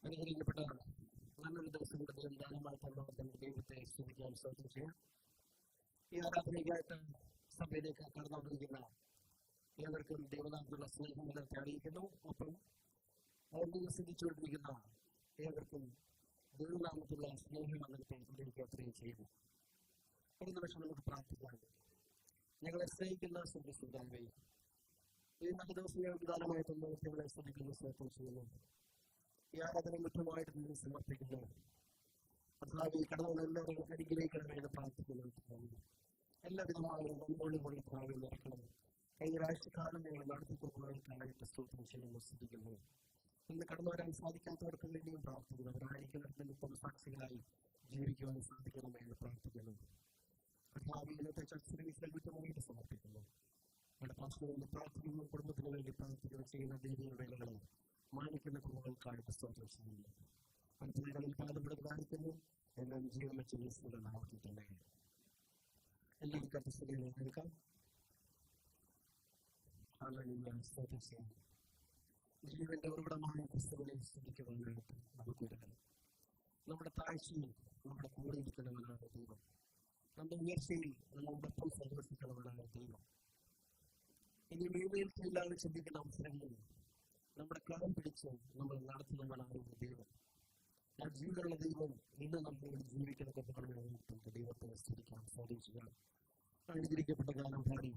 അനുഗ്രഹിക്കപ്പെട്ട നല്ലൊരു ദിവസം കൂടെ ധാരാളമായി തന്നോടത്തിന്റെ ദൈവത്തെ സ്തുതിക്കാൻ സ്തോത്രം ചെയ്യാം. ഈ ആരാധനയ്ക്കായിട്ട് സഭയിലേക്ക് കടന്നുകൊണ്ടിരിക്കുന്ന ഏവർക്കും ദൈവനാമത്തിലുള്ള സ്നേഹം നിലർത്തി അറിയിക്കുന്നു. ഒപ്പം അവർക്ക് ചിന്തിച്ചുകൊണ്ടിരിക്കുന്ന ഏവർക്കും ദൈവനാമത്തിലുള്ള സ്നേഹം നിലർത്തി അറിയിക്കുകയും ചെയ്യുന്നു. ഒരു നിമിഷം നമുക്ക് പ്രാർത്ഥിക്കാം. ഞങ്ങളെ സ്നേഹിക്കുന്ന സുഖസുന്ദരമേ, ഈ നല്ല ദിവസം ഞങ്ങൾ വിധാനമായി തന്നു ഞങ്ങളെ സ്നേഹിക്കുന്ന സ്നേഹം ചെയ്യുന്നു. ഈ ആരാധന മുഖ്യമായിട്ട് നിങ്ങൾ സമർപ്പിക്കുന്നു. കർത്താവേ, കടന്നു എല്ലാവരും അനുഗ്രഹിക്കണമെന്ന് പ്രാർത്ഥിക്കുന്നു. എല്ലാവിധമായ നന്മകളോടുകൂടി ഭാവി നടക്കണം. കഴിഞ്ഞ ആഴ്ചക്കാലം ഞങ്ങൾ നടത്തിക്കൊണ്ടുപോകാനായിട്ട് സ്തോത്രം ചെയ്യുന്നു, ശ്രദ്ധിക്കുന്നു. ഇന്ന് കടന്നു വരാൻ സാധിക്കാത്തവർക്ക് വേണ്ടിയും പ്രാർത്ഥിക്കുന്നു. അവരായിരിക്കുന്നതിന് സാക്ഷികളായി ജീവിക്കുവാൻ സാധിക്കണമെന്ന് പ്രാർത്ഥിക്കുന്നു. കർത്താവേ, ഇന്നത്തെ ചർച്ച മുഖ്യമായിട്ട് സമർപ്പിക്കുന്നു. നമ്മുടെ പാസ്റ്ററിന് പ്രാർത്ഥിക്കുന്നു, കുടുംബത്തിന് വേണ്ടി പ്രാർത്ഥിക്കുന്നു. ചെയ്യുന്ന ദൈവീയ വേലകളെ മാനിക്കുന്ന കുറവുകൾക്കായിട്ട് സ്തോത്രം ചെയ്യുന്നു. മനസ്സിലുകളിൽ പാടുപെടുന്ന കാണിക്കുന്നു. എല്ലാം ജീവൻ വെച്ച് യേശുവിന്റെ നാമത്തിൽ തന്നെ എല്ലാവരും കർത്തസ്ഥിതികളെ എടുക്കാം. സ്തോത്രം ചെയ്യുന്നു. ജീവന്റെ ഉറവിടമായ ക്രിസ്തുവിനെ സ്തുതിക്കുവാനായിട്ട് നമുക്ക് ഇടണം. നമ്മുടെ താഴ്ചയിൽ നമ്മുടെ കൂടെ ഇരിക്കണമെന്നാണ് ദൈവം. നമ്മുടെ ഉയർച്ചയിൽ നമ്മോടൊപ്പം സന്തോഷിക്കണമെന്നാണ് ദൈവം. ഇനി വീഴ്ചയില്ലാതെ ചിന്തിക്കുന്ന അവസരങ്ങളിൽ നമ്മുടെ കരം പിടിച്ച് നമ്മൾ നടത്തുന്നവനാണ് ദൈവം. ആ ജീവനുള്ള ദൈവം ഇന്ന് നമ്മളോട് ജീവിക്കണമെന്ന് ദൈവത്തെ സ്തുതിക്കാൻ സാധിക്കുക. അനുഗ്രഹിക്കപ്പെട്ട ഗാനം പാടി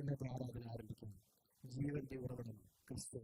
ഇന്നത്തെ ആരാധന ആരംഭിക്കും. ജീവന്റെ ഉറവിടം ക്രിസ്തു.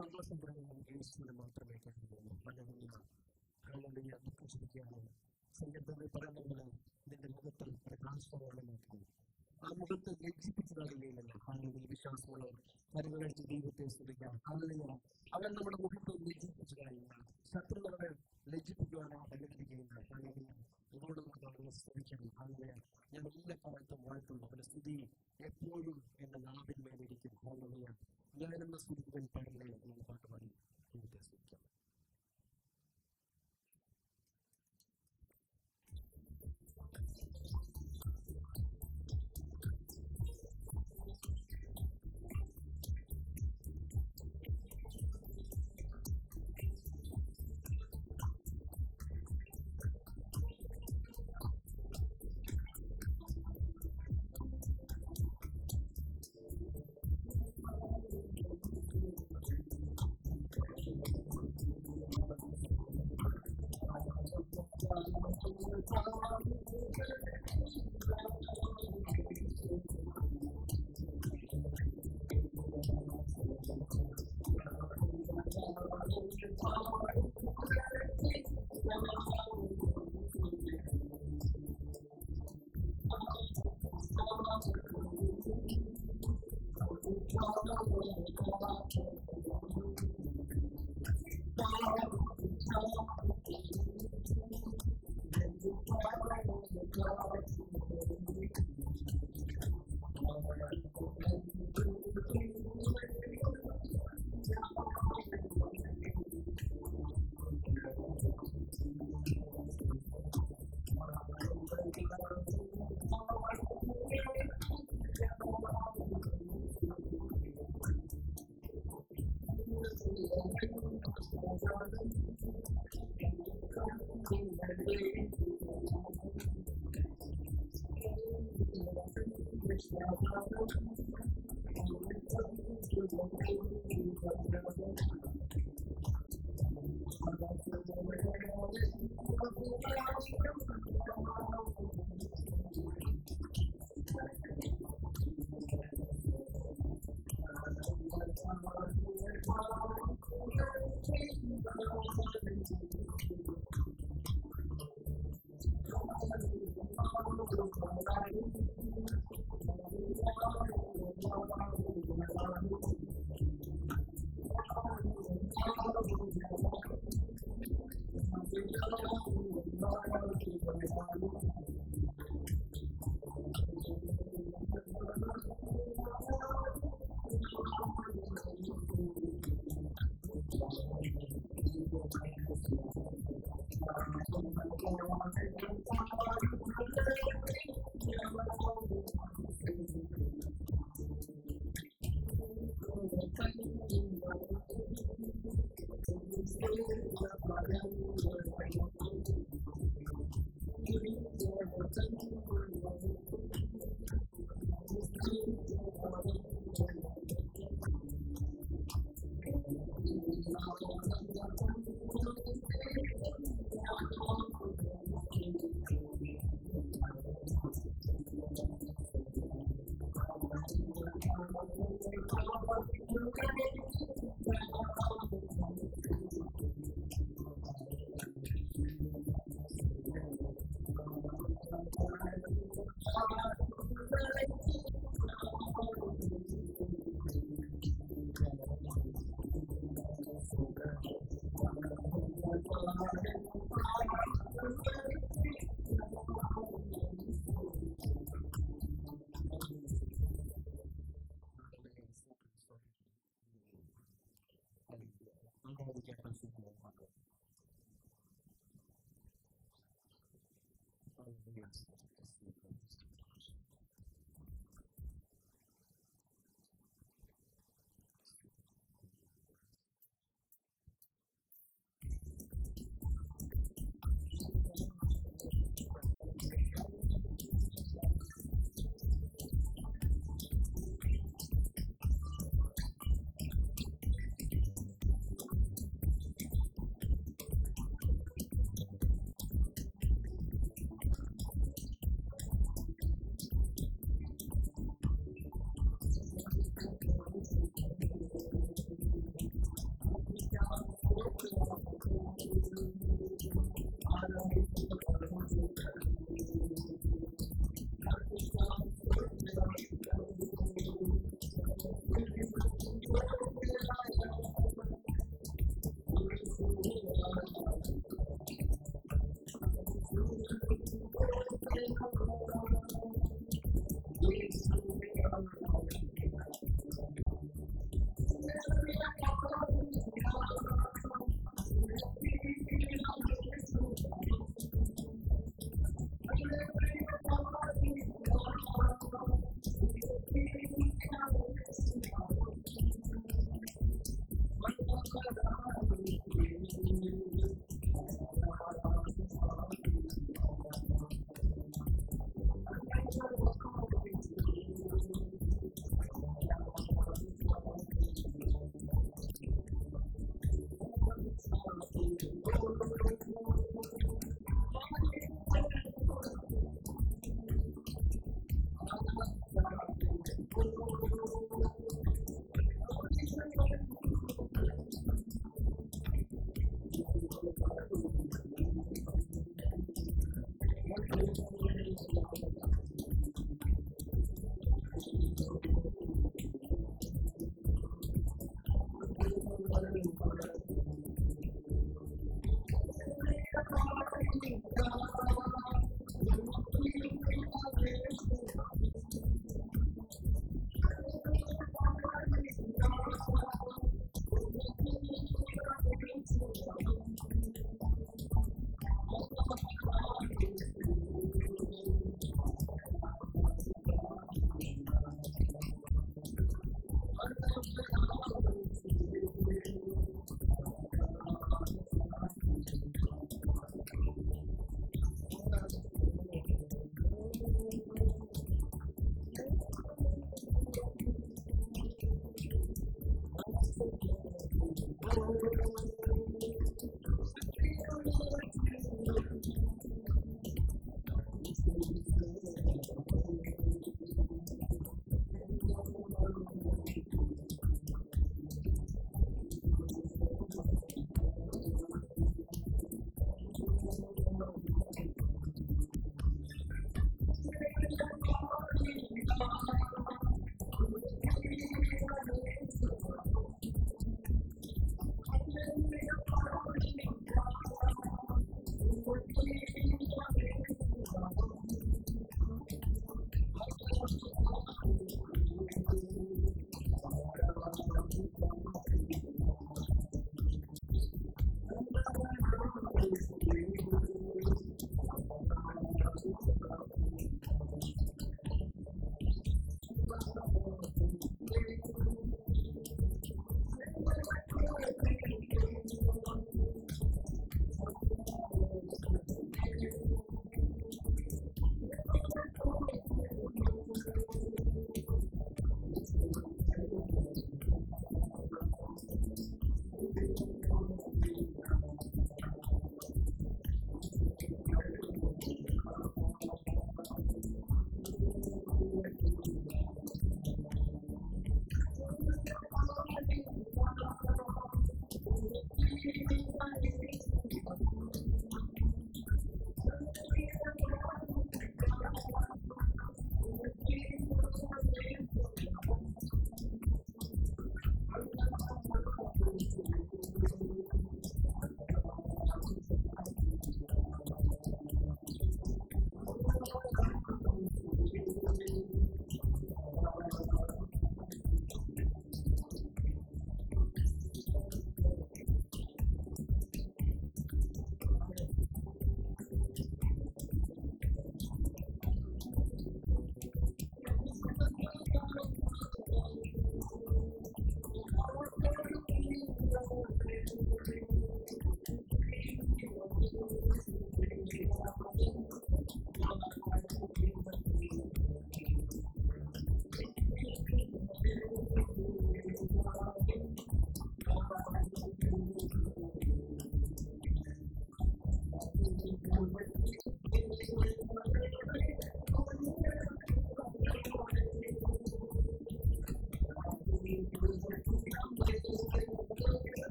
സന്തോഷപ്പെടുന്നത് നമുക്ക് യേശുവിനെ മാത്രമേ കഴിയുള്ളൂ. ഹല്ലേലൂയ. ദുഃഖിച്ചിരിക്കുകയാണ്. സങ്കീർത്തനത്തിൽ പറയുന്ന പോലെ നിന്റെ മുഖത്തിൽ പ്രകാശമാണ് നോക്കുന്നത്. ആ മുഖത്ത് ലജ്ജിപ്പിച്ചു കളയുകയില്ല. ഹല്ലേലൂയ. വിശ്വാസമുള്ളവർ കരുവഴിച്ച് ദൈവത്തെ സ്തുതിക്കാം. ഹല്ലേലൂയ. അവൻ നമ്മുടെ മുഖത്ത് ലജ്ജിപ്പിച്ചു കളയുക. ശത്രുക്കളെ ലജ്ജിപ്പിക്കുവാനോ അനുവദിക്കുകയില്ല. ഹല്ലേലൂയ. അതുകൊണ്ട് നമുക്ക് അവനെ സ്തുതിക്കണം. ഹല്ലേലൂയ. ഞാൻ എല്ലാ കാലത്തും വാഴ്ത്തുന്നു. അവന്റെ സ്തുതി എപ്പോഴും എന്റെ നാവിന്മേലിരിക്കും. ഹല്ലേലൂയ. ഞാനെന്ന സ്തുതിക്കാൻ പാടില്ലേ എന്നുള്ള പാട്ട് പാടി ദൈവത്തെ സ്തുതിക്കാം.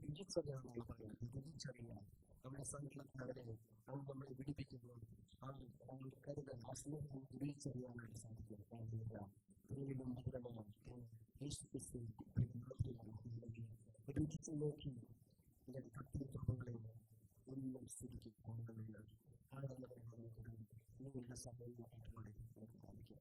തിരിച്ചറിയാനുള്ള പറയുന്നത് തിരിച്ചറിയാൻ നമ്മുടെ സങ്കടങ്ങളെ അത് നമ്മളെ വിടിപ്പിക്കുന്നു. ആ കരുതൽ ആ സ്നേഹം തിരിച്ചറിയാനായിട്ട് സാധിക്കും. പ്രിയനും മധുരമായ യേശുക്രിസ്തു രുചിച്ചു നോക്കി എൻ്റെ ഭക്തിത്വങ്ങളെ ഒന്നും സ്ഥിതിക്ക് കൊണ്ടുവരില്ല. ആണെന്നവരെ നിങ്ങളുടെ സമയം നോക്കിയിട്ടുള്ള സാധിക്കും.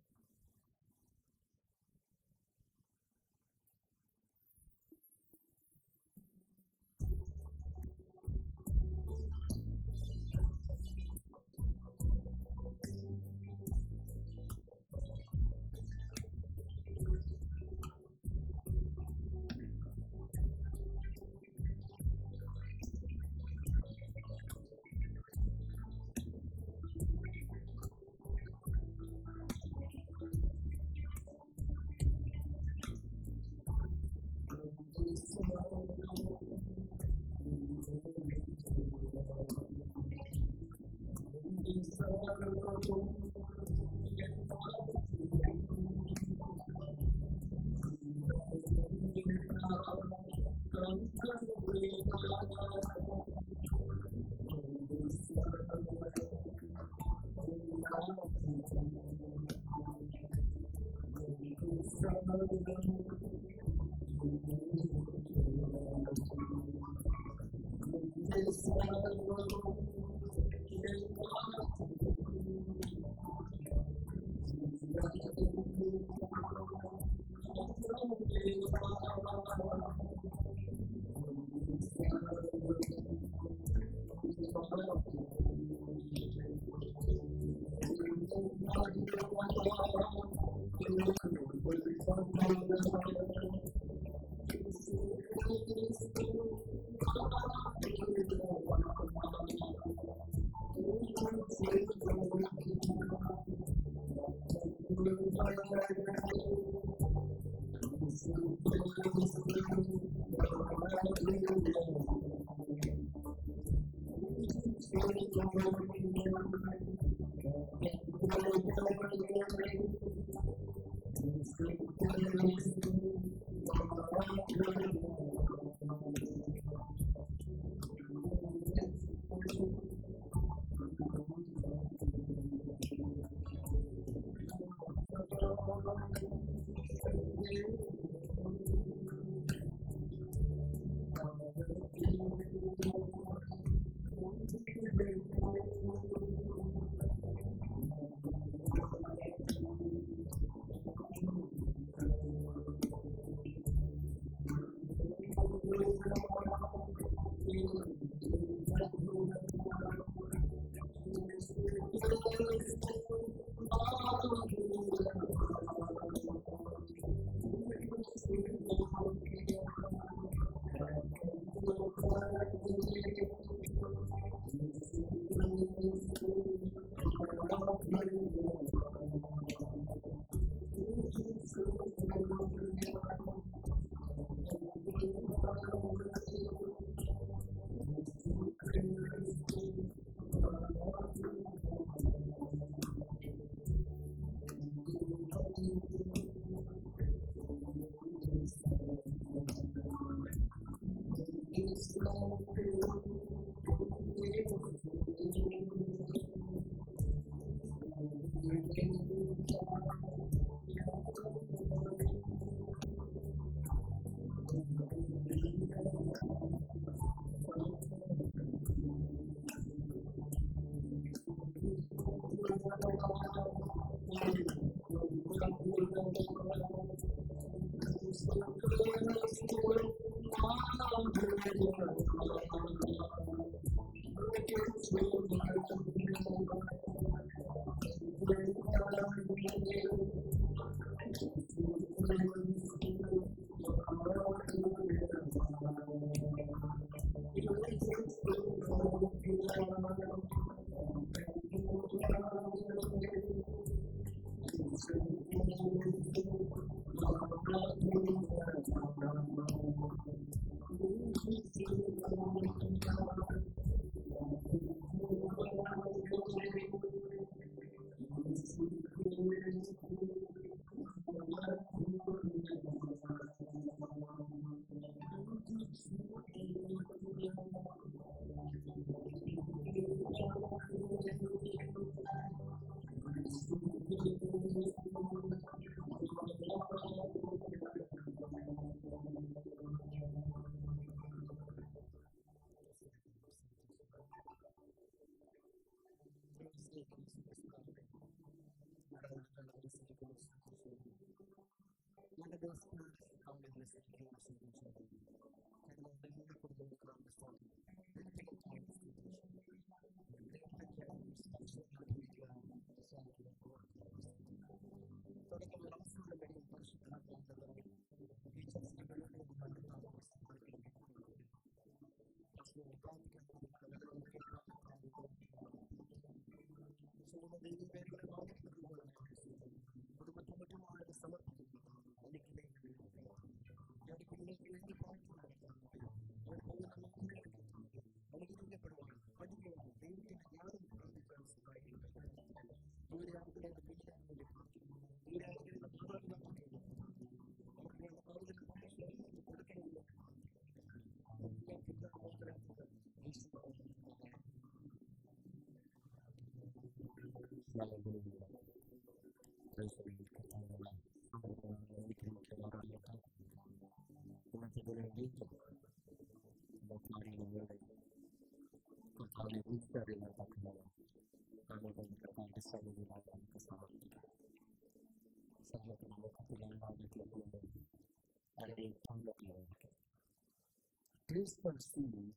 Please perceive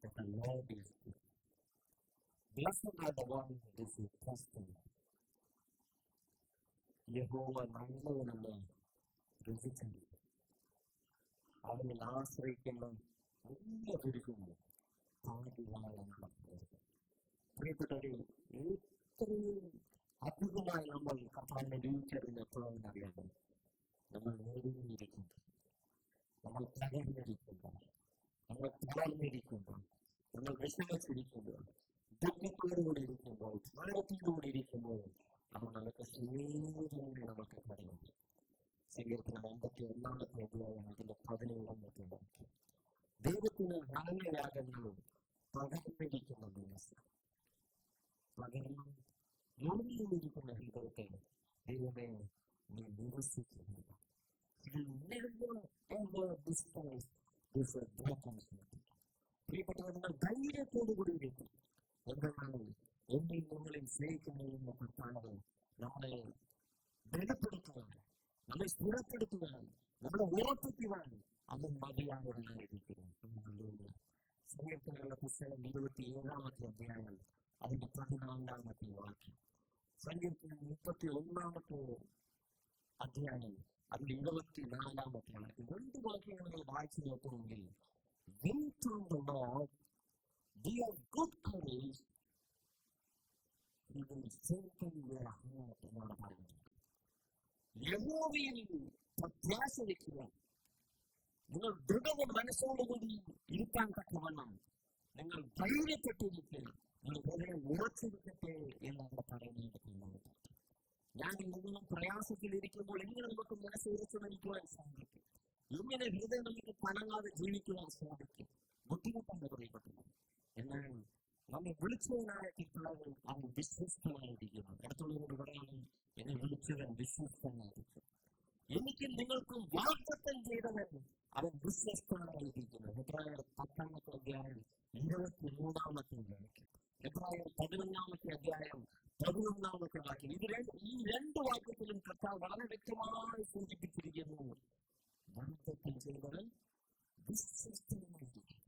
that the Lord is good. Blessed are the one who is trusting. യഹോവ നല്ലവനെന്ന് രുചിച്ചിട്ടുണ്ട്. അവനിൽ ആശ്രയിക്കുന്ന വലിയ പിടിക്കുന്നു ആദ്യമാണ്. പ്രിയപ്പെട്ടവരെ, ഏറ്റവും അധികമായി നമ്മൾ കർത്താവിനെ രുചിച്ചറിഞ്ഞപ്പോഴാണ് അറിയാം നമ്മൾ നേടിയിരിക്കുന്നു, നമ്മൾ തകർന്നിരിക്കുന്നു, നമ്മൾ തളർന്നിരിക്കുമ്പോൾ, നമ്മൾ വിഷമിച്ചിരിക്കുമ്പോൾ, ദുഃഖത്തോടുകൂടി ഇരിക്കുമ്പോൾ, മരണത്തോടുകൂടി ഇരിക്കുമ്പോൾ അവൻ നമുക്ക് സ്നേഹത്തോടെ നമുക്ക് അറിയാം. സങ്കീർത്തനം 51 അധ്യായം അതിന്റെ 17 ദൈവത്തിന് നന്മയാകുന്നു പകർന്നിരിക്കുന്ന മനസ്സ്, പകർന്നു യോഗ്യയിരിക്കുന്ന ഹൃദയത്തെ ദൈവമേ നീ നിരസിക്കുന്നില്ല. പ്രിയപ്പെട്ടവർ, നിങ്ങൾ ധൈര്യത്തോടുകൂടി ഇരിക്കും. എന്താണ് എന്നിൽ നിങ്ങളിൽ സ്നേഹിക്കുന്നതിന് കർത്താവ് നമ്മളെ ബലപ്പെടുത്തുവാൻ, നമ്മളെ സ്ഥിരപ്പെടുത്തുവാൻ, നമ്മളെ ഉറപ്പിക്കുവാൻ അത് മതിയാകുന്നതായിരിക്കുന്നു. സങ്കീർത്തനങ്ങളുടെ പുസ്തകം 27 അധ്യായം അതിന്റെ 14 വാക്യം, സങ്കീർത്തനം 31 അധ്യായം അതിന്റെ 24 വാക്യം, 2 വാക്യങ്ങൾ വായിച്ചു നോക്കുമെങ്കിൽ wait on the Lord, be of good courage, he will strengthen your heart എന്നാണ് പറയുന്നത്. യഹോവയിൽ പ്രത്യാശ വയ്ക്കുക, നിങ്ങൾ ദൃഢവും മനസ്സോടുകൂടി ഇരിക്കാൻ തക്കവണ്ണം നിങ്ങൾ ധൈര്യപ്പെട്ടിരിക്കുക, നിങ്ങൾ വളരെ ഉറച്ചിരിക്കട്ടെ എന്നാണ് പറയുന്നത്. ഞാൻ ഇന്നും പ്രയാസത്തിലിരിക്കുമ്പോൾ എങ്ങനെ നമുക്ക് മനസ്സ് ഉറച്ചു നയിക്കുവാൻ സാധിക്കും? ഇങ്ങനെ ഹൃദയം നമുക്ക് പണങ്ങാതെ ജീവിക്കുവാൻ സാധിക്കും? ബുദ്ധിമുട്ടാണ് പറയപ്പെട്ടത്. എന്നാൽ നമ്മെ വിളിച്ചവനായ കർത്താവ് അവൻ വിശ്വസ്തനായിരിക്കുന്നു. അടുത്തുള്ളവരോട് പറയണം, എന്നെ വിളിച്ചവൻ വിശ്വസ്തനായിരിക്കും. എനിക്കും നിങ്ങൾക്കും വാഗ്ദത്തം ചെയ്തവൻ അവൻ വിശ്വസ്തനായിരിക്കുന്നു. എബ്രായർ 10 അധ്യായം 23 വാക്യം. എബ്രായർ 11-ാമത്തെ വാക്യം. ഈ രണ്ട് വാക്യത്തിലും കർത്താവ് വളരെ വ്യക്തമായി സൂചിപ്പിച്ചിരിക്കുന്നു. വാഗ്ദത്തം ചെയ്തവൻ വിശ്വസ്തനായിരിക്കും.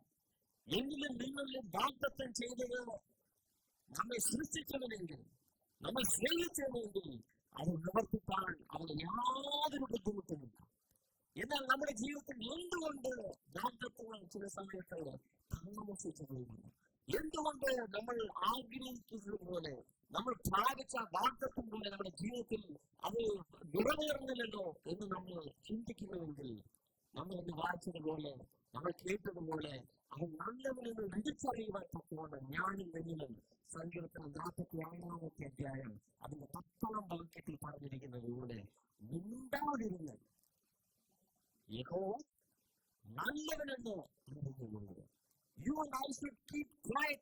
എങ്കിലും നിങ്ങളിൽ വാഗ്ദത്തം ചെയ്തത് നമ്മെ സൃഷ്ടിച്ചവനെങ്കിൽ, നമ്മെ സ്നേഹിച്ചവനെങ്കിൽ അത് നിവർത്തിക്കാൻ അവന് യാതൊരു ബുദ്ധിമുട്ടുമില്ല. എന്നാൽ നമ്മുടെ ജീവിതത്തിൽ എന്തുകൊണ്ട് വാഗ്ദത്തങ്ങൾ ചില സമയത്ത് താമസിച്ചു പോകുന്നു? എന്തുകൊണ്ട് നമ്മൾ ആഗ്രഹിക്കുന്നത് പോലെ, നമ്മൾ പ്രാപിച്ച വാഗ്ദത്തം പോലെ നമ്മുടെ ജീവിതത്തിൽ അത് നിറവേറുന്നില്ലല്ലോ എന്ന് നമ്മൾ ചിന്തിക്കുന്നുവെങ്കിൽ, നമ്മൾ ഇന്ന് വായിച്ചതുപോലെ, നമ്മൾ കേട്ടതുപോലെ അത് നല്ലവനെന്ന് തിരിച്ചറിയുവാൻ തക്കവണ്ണം ഞാനും നിങ്ങളും സങ്കീർത്തനം 46-ാമത്തെ അധ്യായം അതിന്റെ 10-ാം വാക്യത്തിൽ പറഞ്ഞിരിക്കുന്നതിലൂടെ മിണ്ടാതിരുന്ന യഹോവ നല്ലവനെന്ന് അറിയുന്നത്. You and I should keep quiet.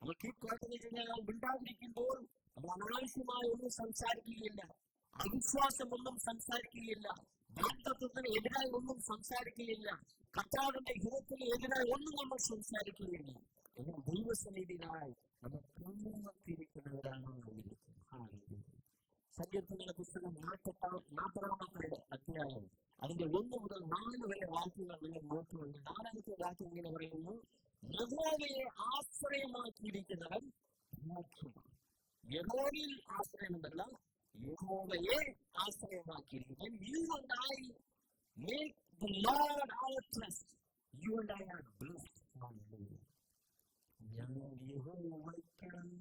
നമ്മൾ keep quiet എന്ന് വെച്ചാൽ മിണ്ടാതിരിക്കുമ്പോൾ നമ്മൾ അനാവശ്യമായി ഒന്നും സംസാരിക്കുകയില്ല, അവിശ്വാസമൊന്നും സംസാരിക്കുകയില്ല, വാഗ്ദത്തത്തിന് എതിരായി ഒന്നും സംസാരിക്കുകയില്ല, കർത്താവിന്റെ ഹിതത്തിന് എതിരായി ഒന്നും നമ്മൾ സംസാരിക്കുകയില്ല. എന്നാൽ ദൈവസന്നിധിയായി നമ്മൾ പൂർണ്ണത്തിരിക്കുന്നവരാണ്. സങ്കീർത്തനങ്ങളുടെ പുസ്തകം 40-ാമത്തെ അധ്യായം അതിന്റെ 1 മുതൽ 4 വരെ വാക്യങ്ങൾ നിങ്ങൾ നോക്കുന്നുണ്ട്. 4-ാമത്തെ വാക്യം ഇങ്ങനെ പറയുന്നു: യഹോവയെ ആശ്രയമാക്കിയിരിക്കുന്നവൻ ഭാഗ്യവാൻ. യഹോവയിൽ ആശ്രയമെന്നല്ല, യഹോവയെ ആശ്രയമാക്കിയിരിക്കുന്നവൻ. You and I make the Lord our trust. You and I are blessed. ഞാൻ യഹോവയ്ക്കായി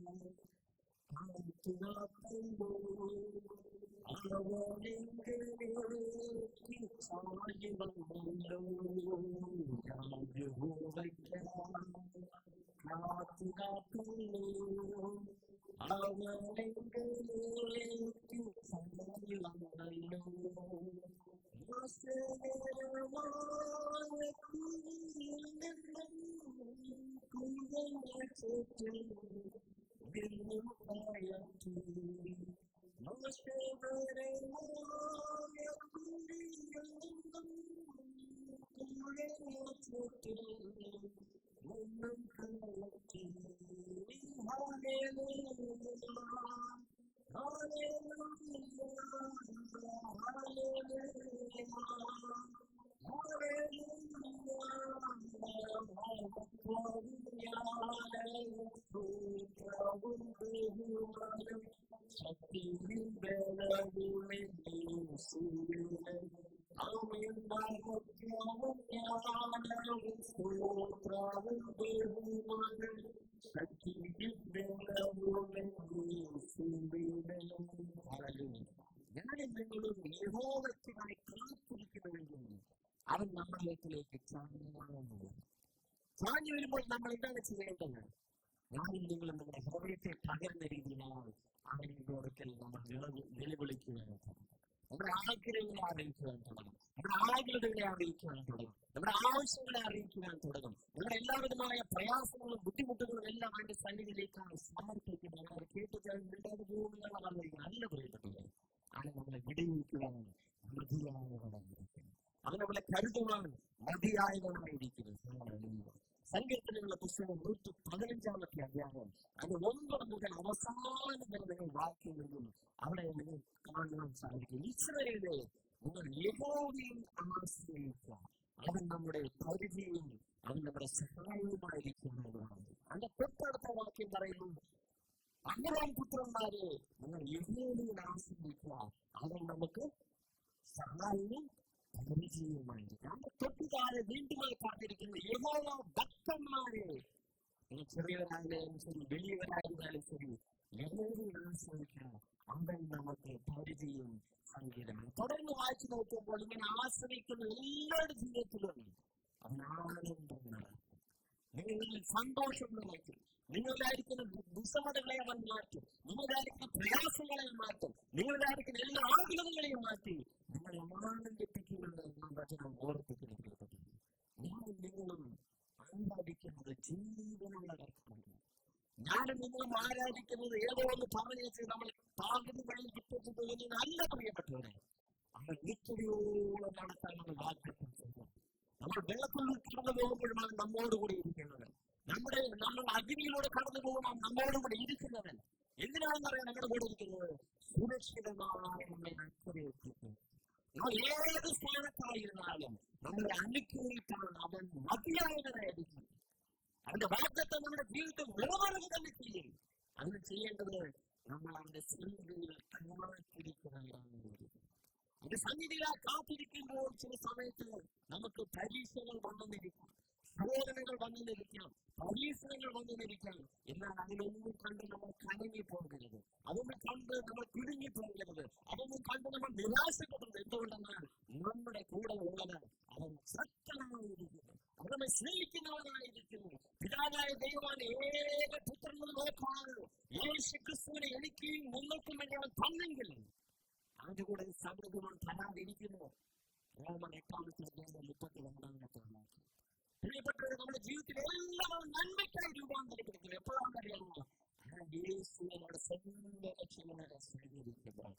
ഞാനും നിങ്ങളും യഹോവയ്ക്കായി കാത്തിരിക്കുന്നുവെങ്കിൽ അവൻ നമ്മളിലേക്ക് ചാഞ്ഞു വരുമ്പോൾ നമ്മൾ എന്താണ് ചെയ്യേണ്ടത്? ഞാനും നിങ്ങളും നമ്മുടെ ഹൃദയത്തെ പകരുന്ന രീതിയിലാണ് അവൻ്റെ ഒരിക്കൽ നമ്മൾ നിലവിളിക്കുവാൻ തുടങ്ങും. നമ്മുടെ ആഗ്രഹങ്ങളെ അറിയിക്കുവാൻ തുടങ്ങും, നമ്മുടെ ആഗ്രഹങ്ങളെ അറിയിക്കുവാൻ തുടങ്ങും, നമ്മുടെ ആവശ്യങ്ങളെ അറിയിക്കുവാൻ തുടങ്ങും. നമ്മുടെ എല്ലാവിധമായ പ്രയാസങ്ങളും ബുദ്ധിമുട്ടുകളും എല്ലാം അവന്റെ സന്നിധിയിലേക്കാണ് സമർപ്പിക്കുന്നത്. അവർ കേട്ടുകഴിഞ്ഞാൽ പോകുന്ന നല്ല പ്രിയപ്പെട്ടത് അവൻ നമ്മളെ വിടുവിക്കുവാൻ മതിയായവനായിരിക്കും, അവൻ നമ്മളെ കരുതുവാൻ മതിയായവനായിരിക്കുന്നു. സങ്കീർത്തനങ്ങളുടെ പുസ്തകം 115-ാമത്തെ അധ്യായം അത് 1 മുതൽ അവസാനം വരെ നിങ്ങൾ വാക്യങ്ങളിലും അവിടെ നിങ്ങൾ കാണുവാൻ സാധിക്കും. ഈശ്വരനെ നിങ്ങൾ യഹോവയിൽ ആശ്രയിക്കുക, അവൻ നമ്മുടെ പരിചയവും അവൻ നമ്മുടെ സഹായവുമായിരിക്കുന്നതാണ്. അതിന്റെ തൊട്ടടുത്ത വാക്യം പറയുന്നു: അബ്രഹാം പുത്രന്മാരെ നിങ്ങൾ യഹോവയിൽ ആശ്രയിക്കുക, അവൻ നമുക്ക് സഹായവും പരിചയവുമായിരിക്കും. അതിന്റെ തൊട്ടുതാഴെ വീണ്ടുമായി പറഞ്ഞിരിക്കുന്നു: യഹോവ ഭക്തന്മാരെ, നിങ്ങൾ ചെറിയവരായാലും ശരി വലിയവരായിരുന്നാലും ശരി യഹോവയിൽ ആശ്രയിക്കുക, അവൻ നമുക്ക് പരിചയവും സംഗീതമാണ്. തുടർന്ന് വായിച്ചു നോക്കുമ്പോൾ ഇങ്ങനെ ആശ്രയിക്കുന്ന എല്ലാവരുടെ ജീവിതത്തിലും അവൻ ആനന്ദമാണ്. നിങ്ങളിൽ സന്തോഷം നിറയ്ക്കും, നിങ്ങളിലായിരിക്കുന്ന ദുസ്സമതകളെ അവൻ മാറ്റും, നിങ്ങളിലായിരിക്കുന്ന പ്രയാസങ്ങളെ മാറ്റും, നിങ്ങളിലായിരിക്കുന്ന എല്ലാ ആഗ്രഹങ്ങളെയും മാറ്റി നിങ്ങളെ ആനന്ദിപ്പിക്കുമെന്ന് നാം വചനം ഓർപ്പിക്കുന്നത്. ഞാനും നിങ്ങളും ആരാധിക്കുന്നത് ജീവനുള്ള കർത്താവാണ്. ഞാനും നിങ്ങളും ആരാധിക്കുന്നത് ഏതോ ഒന്ന് പറഞ്ഞു വെച്ച് നമ്മൾ താങ്കളുടെ വഴിയിൽ കിട്ടുന്നത് നല്ല പ്രിയപ്പെട്ടവരെ. അവൻ നിത്യതയോളം നടത്താൻ നമ്മൾ വാഗ്ദത്തം ചെയ്യുന്നു. നമ്മൾ വെള്ളത്തിൽ കിടന്നു പോകുമ്പോഴുമാണ് നമ്മോടുകൂടി ഇരിക്കുന്നത്. നമ്മൾ അഗ്നിയിലൂടെ കടന്നു പോകണം. നമ്മളോട് കൂടെ ഇരിക്കുന്നവൻ എന്തിനാണെന്നറിയാം നമ്മുടെ കൂടെ ഇരിക്കുന്നത്? സുരക്ഷിതമായി നമ്മെ അക്കരയെത്തിക്കും. നമ്മൾ ഏത് സ്ഥാനത്തായിരുന്നാലും നമ്മളെ അനുഗ്രഹിക്കാൻ അവൻ മതിയായവനായിരിക്കും. അവന്റെ വാഗ്ദത്തം നമ്മുടെ ജീവിതത്തിൽ നിലവാരം തന്നെ ചെയ്യും. അതിന് ചെയ്യേണ്ടത് നമ്മൾ അവന്റെ സന്നിധിയിൽ കാത്തിരിക്കുന്നവരാണ്. അവന്റെ സന്നിധിയിൽ കാത്തിരിക്കുമ്പോൾ ചില സമയത്ത് നമുക്ക് പരീക്ഷകൾ വന്നെന്നിരിക്കാം, ശോധനകൾ വന്നെന്നിരിക്കാം, പരീക്ഷണങ്ങൾ വന്നെന്നിരിക്കാം. എന്നാൽ അതിലൊന്നും കണ്ട് നമ്മൾ കലങ്ങി പോകരുത്, അതൊന്നും കണ്ട് നമ്മൾ കുടുങ്ങി പോകരുത്, അതൊന്നും കണ്ട് നമ്മൾ നിരാശപ്പെടരുത്. എന്തുകൊണ്ടെന്നാൽ നമ്മുടെ കൂടെ ഉള്ളത് അവൻ ശക്തനായിരിക്കുന്നു, അവൻ നമ്മെ സ്നേഹിക്കുന്നവനായിരിക്കുന്നു. പിതാവായ ദൈവമാണ് ഏക പുത്രനും നോക്കാണ് യേശു ക്രിസ്തുവിനെ എനിക്കും നിങ്ങൾക്കും വേണ്ടി അവൻ തന്നെങ്കിൽ അതിന്റെ കൂടെ സമൃദ്ധമാണ് തരാതിരിക്കുന്നു. റോമൻ 8:32 പ്രിയപ്പെട്ടവരെ, നമ്മുടെ ജീവിതത്തിൽ എല്ലാം നന്മയ്ക്കായി രൂപാന്തരപ്പെടുത്തുന്നത് എപ്പോഴാണെന്നറിയാമോ? യേശുവിനോട് സ്വന്തം രക്ഷകനെ സ്വീകരിക്കുമ്പോൾ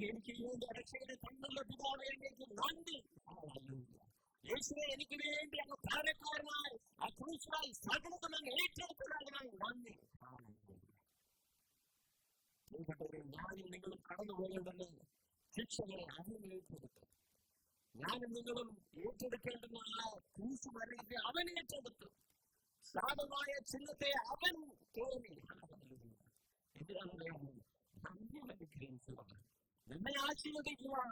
എനിക്ക് വേണ്ടി രക്ഷകനെ തന്നുള്ള പിതാവ് എനിക്ക് നന്ദി. യേശുവെ എനിക്ക് വേണ്ടി അങ്ങ് താരക്കാരനായി ആ ക്രൂശിലായി സകലതും അങ്ങ് ഏറ്റെടുത്തതിനായി നന്ദി. പ്രിയപ്പെട്ടവരെ, ഞാനും നിങ്ങളും കടന്നു പോകേണ്ടത് ശിക്ഷകളെ അവൻ ഏറ്റെടുത്തു. ഞാനും നിങ്ങളും ഏറ്റെടുക്കേണ്ടുന്ന ആ ക്രൂശ് മരണത്തെ അവൻ ഏറ്റെടുത്തു. ശാപമായ ചിഹ്നത്തെ അവൻ തോന്നി. എന്തിനാണ് നമ്മെ ആശീർവദിക്കുവാൻ,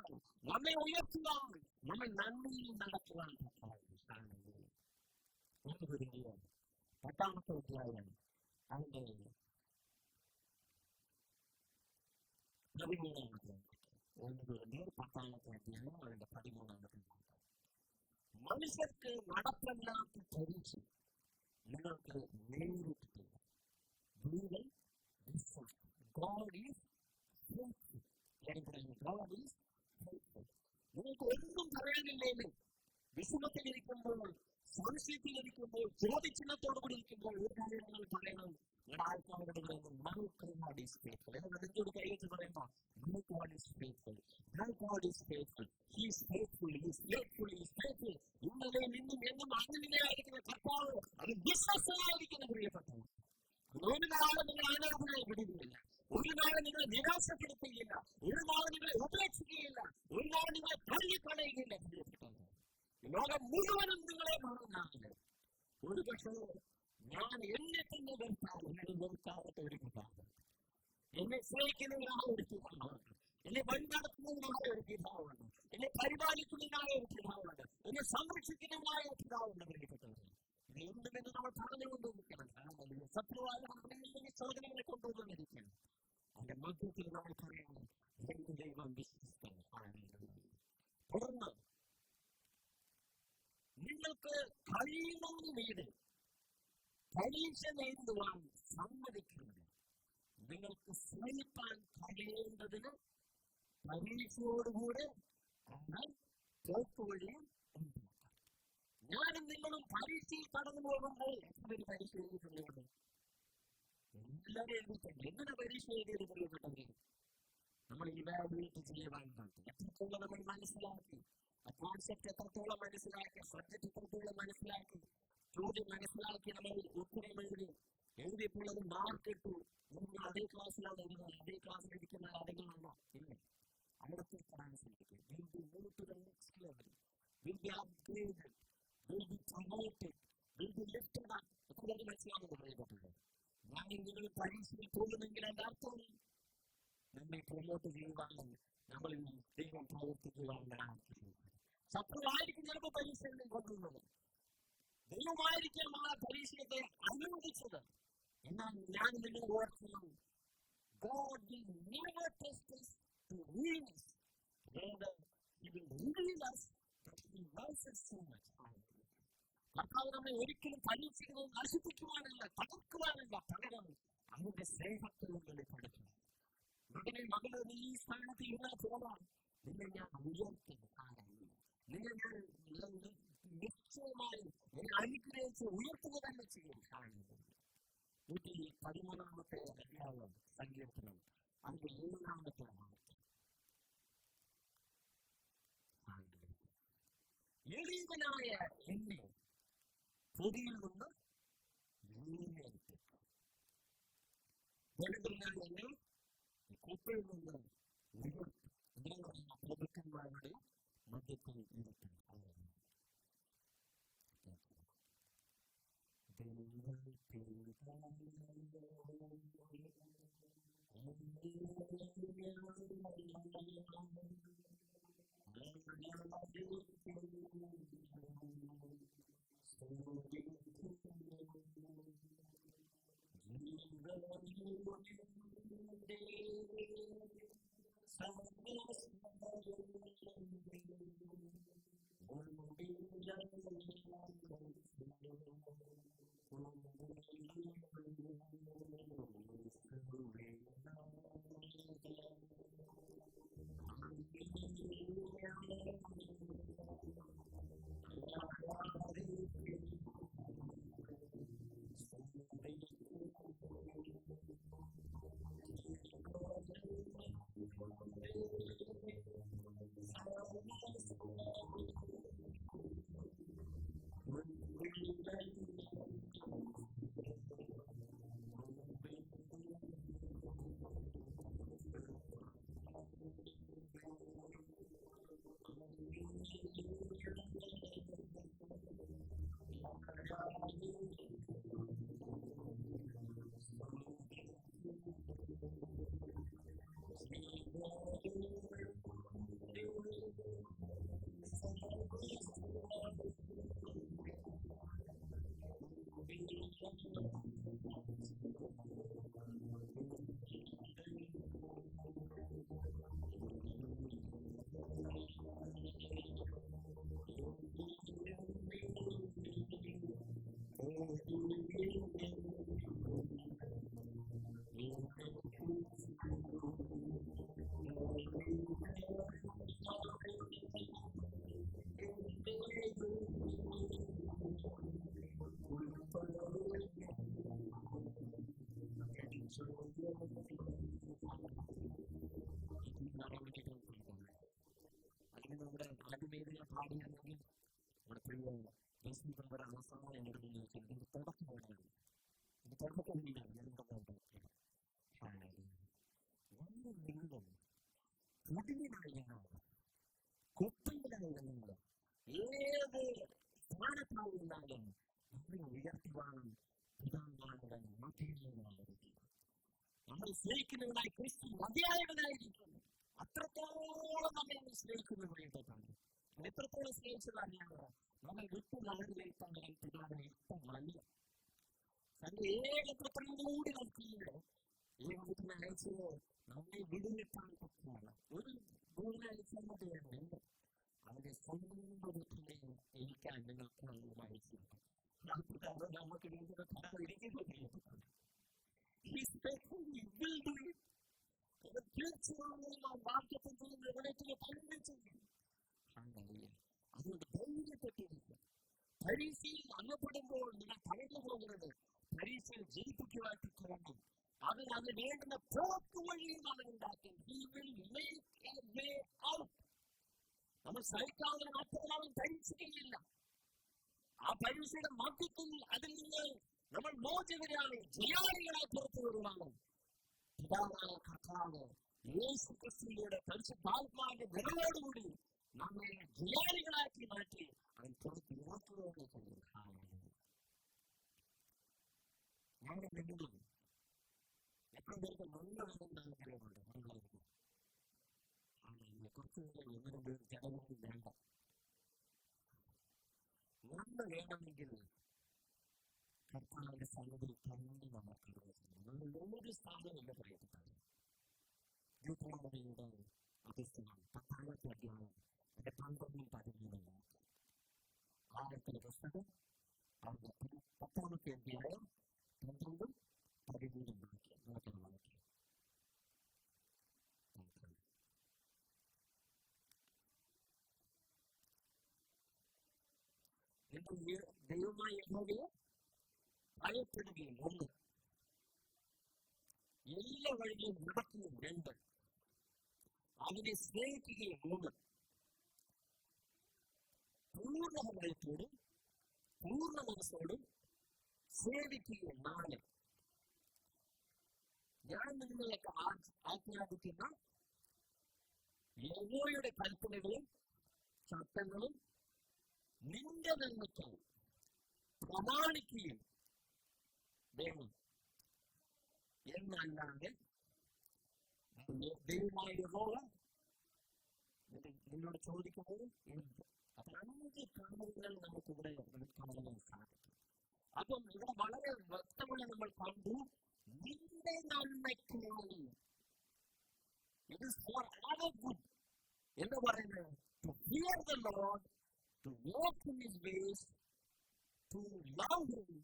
നമ്മെ ഉയർത്തുവാൻ, നമ്മെ നന്ദിയിൽ നടത്തുവാൻ. 10-ാമത്തെ അധ്യായം അതിന്റെ 13-ാമത്തെ 10-ാമത്തെ അധ്യായം അതിന്റെ 13-ാമത്തെ. മനുഷ്യർക്ക് നടപ്പല്ലാത്ത പരീക്ഷ നിങ്ങൾക്ക് നേരിട്ടിട്ടില്ല. നിങ്ങൾക്ക് ഒന്നും പറയാനില്ലേലും വിഷമത്തിലിരിക്കുമ്പോൾ, സംശയത്തിലിരിക്കുമ്പോൾ, ചോദ്യചിഹ്നത്തോടു കൂടി ഇരിക്കുമ്പോൾ ഒരു കാര്യം നിങ്ങൾ പറയണം. നിങ്ങളുടെ ആൾക്കാരോട് പറയുന്നത് കൈവച്ച് പറയുമ്പോ ഇന്നലെ നിന്നും എന്നും അങ്ങനെയായിരിക്കുന്ന കർത്താവ് അത് വിശ്വസ്തനായിരിക്കുന്ന പ്രിയപ്പെട്ടവർ. ഒരു നാളെ നിങ്ങൾ അനാഥനായി വിടുകയില്ല, ഒരു നാളെ നിങ്ങളെ നിരാശപ്പെടുത്തുകയില്ല, ഒരു നാളെ നിങ്ങളെ ഉപേക്ഷിക്കുകയില്ല, ഒരു നാളെ നിങ്ങളെ തള്ളിക്കളയുകയില്ല. പ്രിയപ്പെട്ടവർ, ലോകം മുഴുവനും നിങ്ങളെ മറന്നാണ്. ഒരു പക്ഷേ ഞാൻ എന്നെ തന്നെ വെറുത്താലും വെറുക്കാത്ത ഒരു പിതാവ്, എന്നെ സ്നേഹിക്കുന്നതിനായ ഒരു പിതാവുണ്ട്, എന്നെ വഴി നടത്തുന്നതിനായ ഒരു പിതാവുണ്ട്, എന്നെ പരിപാലിക്കുന്നതിനായ ഒരു പിതാവുണ്ട്, എന്നെ സംരക്ഷിക്കുന്നതിനായ ഒരു പിതാവുണ്ട്. പ്രിയപ്പെട്ടവർ, ഇത് എന്തുമെന്ന് നമ്മൾ പറഞ്ഞുകൊണ്ടിരിക്കണം. ശത്രുവായ ചോദനകളെ കൊണ്ടുവന്നിരിക്കണം. അതിന്റെ മധ്യത്തിൽ നമുക്കറിയാം എന്റെ ദൈവം വിശ്വസ്തനാണ്. തുടർന്ന് നിങ്ങൾക്ക് കഴിയുന്നതിന് മീതെ പരീക്ഷ നേരിടുവാൻ സമ്മതിക്കുന്നത് നിങ്ങൾക്ക് ശ്രമിക്കാൻ കഴിയേണ്ടതിന് പരീക്ഷയോടുകൂടെ തോൽക്കുകയും ഉണ്ടാക്കാം. ഞാനും നിങ്ങളും പരീക്ഷയിൽ കടന്നു പോകുമ്പോൾ എത്ര പരീക്ഷ എഴുതിയിട്ടുള്ളത്? എല്ലാവരും എഴുതിയിട്ടുണ്ട്. എങ്ങനെ പരീക്ഷ എഴുതിയിട്ടുള്ളത്? നമ്മൾ ഇവാലുവേറ്റ് ചെയ്യുവാനുണ്ട്. എത്രത്തോളം നമ്മൾ മനസ്സിലാക്കി, ആ കോൺസെപ്റ്റ് എത്രത്തോളം മനസ്സിലാക്കി, സബ്ജക്ട് എത്രത്തോളം മനസ്സിലാക്കി, ചോദ്യം മനസ്സിലാക്കി, നമ്മൾ ഉത്തരം എഴുതിയപ്പോൾ അത് മാർക്ക് ഇട്ടു. നിങ്ങൾ അതേ ക്ലാസ്സിലാണ് എഴുതുന്നത്, അതേ ക്ലാസ്സിൽ ഇരിക്കുന്ന ആളുകളാണോ? ഇല്ല. അവിടുത്തെ translate will be moved to the next level, will be upgraded, will be promoted, will be lifted up. എത്രയത് മനസ്സിലാണെന്ന് പറയപ്പെട്ടത്. ഞാൻ നിങ്ങൾ പരീക്ഷയിൽ പോകുന്നെങ്കിൽ അതിന്റെ അർത്ഥം നമ്മെ പ്രൊമോട്ട് ചെയ്യുവാനും നമ്മളിൽ ദൈവം പ്രവർത്തിക്കുവാനാണ്. ശത്രുവായിരിക്കും ചിലപ്പോൾ പരീക്ഷയിൽ കൊണ്ടുവന്നത്, ദൈവമായിരിക്കും ആ പരീക്ഷയെ അനുവദിച്ചത്. എന്നാൽ ഞാൻ നിങ്ങൾ ഓർക്കണം, God will never test us to ruin us. Rather, He will reveal us that He loves us so much. കർത്താവ് നമ്മെ ഒരിക്കലും പരീക്ഷിക്കുന്നത് നശിപ്പിക്കുവാനല്ല, തകർക്കുവാനല്ല, പകരം അവന്റെ സ്നേഹത്തിൽ വെളിപ്പെടുത്തുന്നു. മകനെ, മകളെ, നീ ഈ സ്ഥാനത്ത് ഇരുന്നാൽ പോകാം, നിന്നെ ഞാൻ ഉയർത്തും. നിന്നെ ഞാൻ നിശ്ചയമായും അനുഗ്രഹിച്ച് ഉയർത്തുക തന്നെ ചെയ്യും. 13-ാമത്തെ അധ്യായം സങ്കീർത്തനം അതിന്റെ 7-ാമത്തെ വാക്യം. എളിയവനായ എന്നെ പൊതിയിൽ നിന്ന് വീണെടുത്തു. വെളുപ്പിനെ കുപ്പയിൽ നിന്ന് ഉയർത്തു. എന്താണ് പ്രഭുക്കന്മാരുടെ മധ്യത്തിൽ ഇരുത്തി. അല്ലെങ്കിൽ നമ്മുടെ ആദ്യമേറിയ പാടിയാണെങ്കിൽ നമ്മുടെ പ്രിയ യേശുവിന്റെ അവസാനം എന്നോട് ചോദിച്ചത് ഇതിന്റെ തുടക്കം എവിടെയാണ്? ഇത് തുടക്കമില്ലാണ് നിങ്ങൾ കുടിയിലായിരുന്നാലും കുപ്പയിലായിരുന്നാലും ഏത് സ്ഥാനത്തായിരുന്നാലും നമ്മളെ ഉയർത്തുവാനും പിതാവാണ് മതിയായവനായിരിക്കും. നമ്മൾ സ്നേഹിക്കുന്നവനായി ക്രിസ്തു മതിയായവനായിരിക്കും. അത്രത്തോളം നമ്മെ സ്നേഹിക്കുന്നവനായിട്ടാണ്. എത്രത്തോളം സ്നേഹിച്ചതറിയാമോ? നമ്മൾ വിട്ടുനാടുകളിലേക്കാൻ പിതാവിനെ ഇഷ്ടം വലിയ തന്റെ ഏകത്രത്തോടുകൂടി നോക്കിയോ ഈ വീട്ടിൽ അയച്ചതോ നമ്മെ വിടുവിട്ടാൻ പറ്റില്ല. ഒരു മൂന്നാഴ്ചയുണ്ട് അവന്റെ സ്വന്തം വീട്ടിനെയും എനിക്കാൻ നിങ്ങൾക്ക് അയച്ചു. നമുക്ക് ഇരിക്കുന്നില്ല. അതുകൊണ്ട് ധൈര്യപ്പെട്ടിരിക്കുക. പരീക്ഷയിൽ അന്നപ്പെടുമ്പോൾ നിങ്ങൾ തടഞ്ഞു പോകുന്നത് പരീക്ഷയിൽ ജയിപ്പിക്കുവാനായിട്ട് തോന്നും. അവൻ അത് വേണ്ടുന്ന പോക്ക് വഴിയും അവൻ ഉണ്ടാക്കും. നമ്മൾ സഹിക്കാവുന്ന മാത്രം അവൻ പരീക്ഷിക്കുകയില്ല. ആ പരീക്ഷയുടെ മധ്യത്തിൽ അതിൽ നിന്ന് നമ്മൾ മോചിതരാണ്, ജയാളികളായി പുറത്തു വരുവാണ്. പിതാവായ കർത്താവ് യേശു ക്രിസ്തുവിലൂടെ പരിശുദ്ധാത്മാവിന്റെ നിറവോടുകൂടി നമ്മെ ജയാളികളാക്കി മാറ്റി അവൻ പുറത്ത് ഉറപ്പുകൊണ്ട് നമ്മുടെ മുന്നിൽ എത്ര പേർക്ക് മണ്ണാണെന്ന് ആഗ്രഹമുണ്ട്. കുറച്ച് എങ്ങനെ ജനങ്ങളിൽ വേണ്ട മണ്ണ് വേണമെങ്കിൽ കർത്താവിന്റെ സന്നിധിയിൽ തന്നെ നമുക്ക് ഒരു സ്ഥാനമില്ല പറയപ്പെട്ടത്. യൂത്രയുടെ അഭിസ്ഥനം 10ാമത്തെ അധ്യായം അതിന്റെ 12-13 ആഴത്തിലെ പുസ്തകം അതിന്റെ 10ാമത്തെ അധ്യായം 12-13 വാക്യം. ദൈവമായ യഹോവയെ ഭയപ്പെടുകയും 1, എല്ലാ വഴിയും നടക്കുകയും 2, അവനെ സ്നേഹിക്കുകയും 3, പൂർണ്ണ ഹൃദയത്തോടും പൂർണ്ണ മനസ്സോടും സേവിക്കുകയും നാളെ ഞാൻ നിങ്ങളൊക്കെ ആജ്ഞാപിക്കുന്ന യഹോവയുടെ കൽപ്പനകളും ചട്ടങ്ങളും നിന്റെ നന്മയ്ക്കായി പ്രമാണിക്കുകയും വേണം എന്നല്ലാതെ ദൈവമായ യഹോവ നിന്നോട് ചോദിക്കുന്നത് എന്ത്? അപ്പൊ 5 കാര്യങ്ങൾ നമുക്കിവിടെ കാണാൻ സാധിക്കും. അപ്പം ഇവിടെ വളരെ വ്യക്തമായി നമ്മൾ കണ്ടു, നിന്റെ നന്മയ്ക്കായി, it is for our good എന്ന് പറയുന്നത്, to fear the Lord, to walk in his ways, to love him,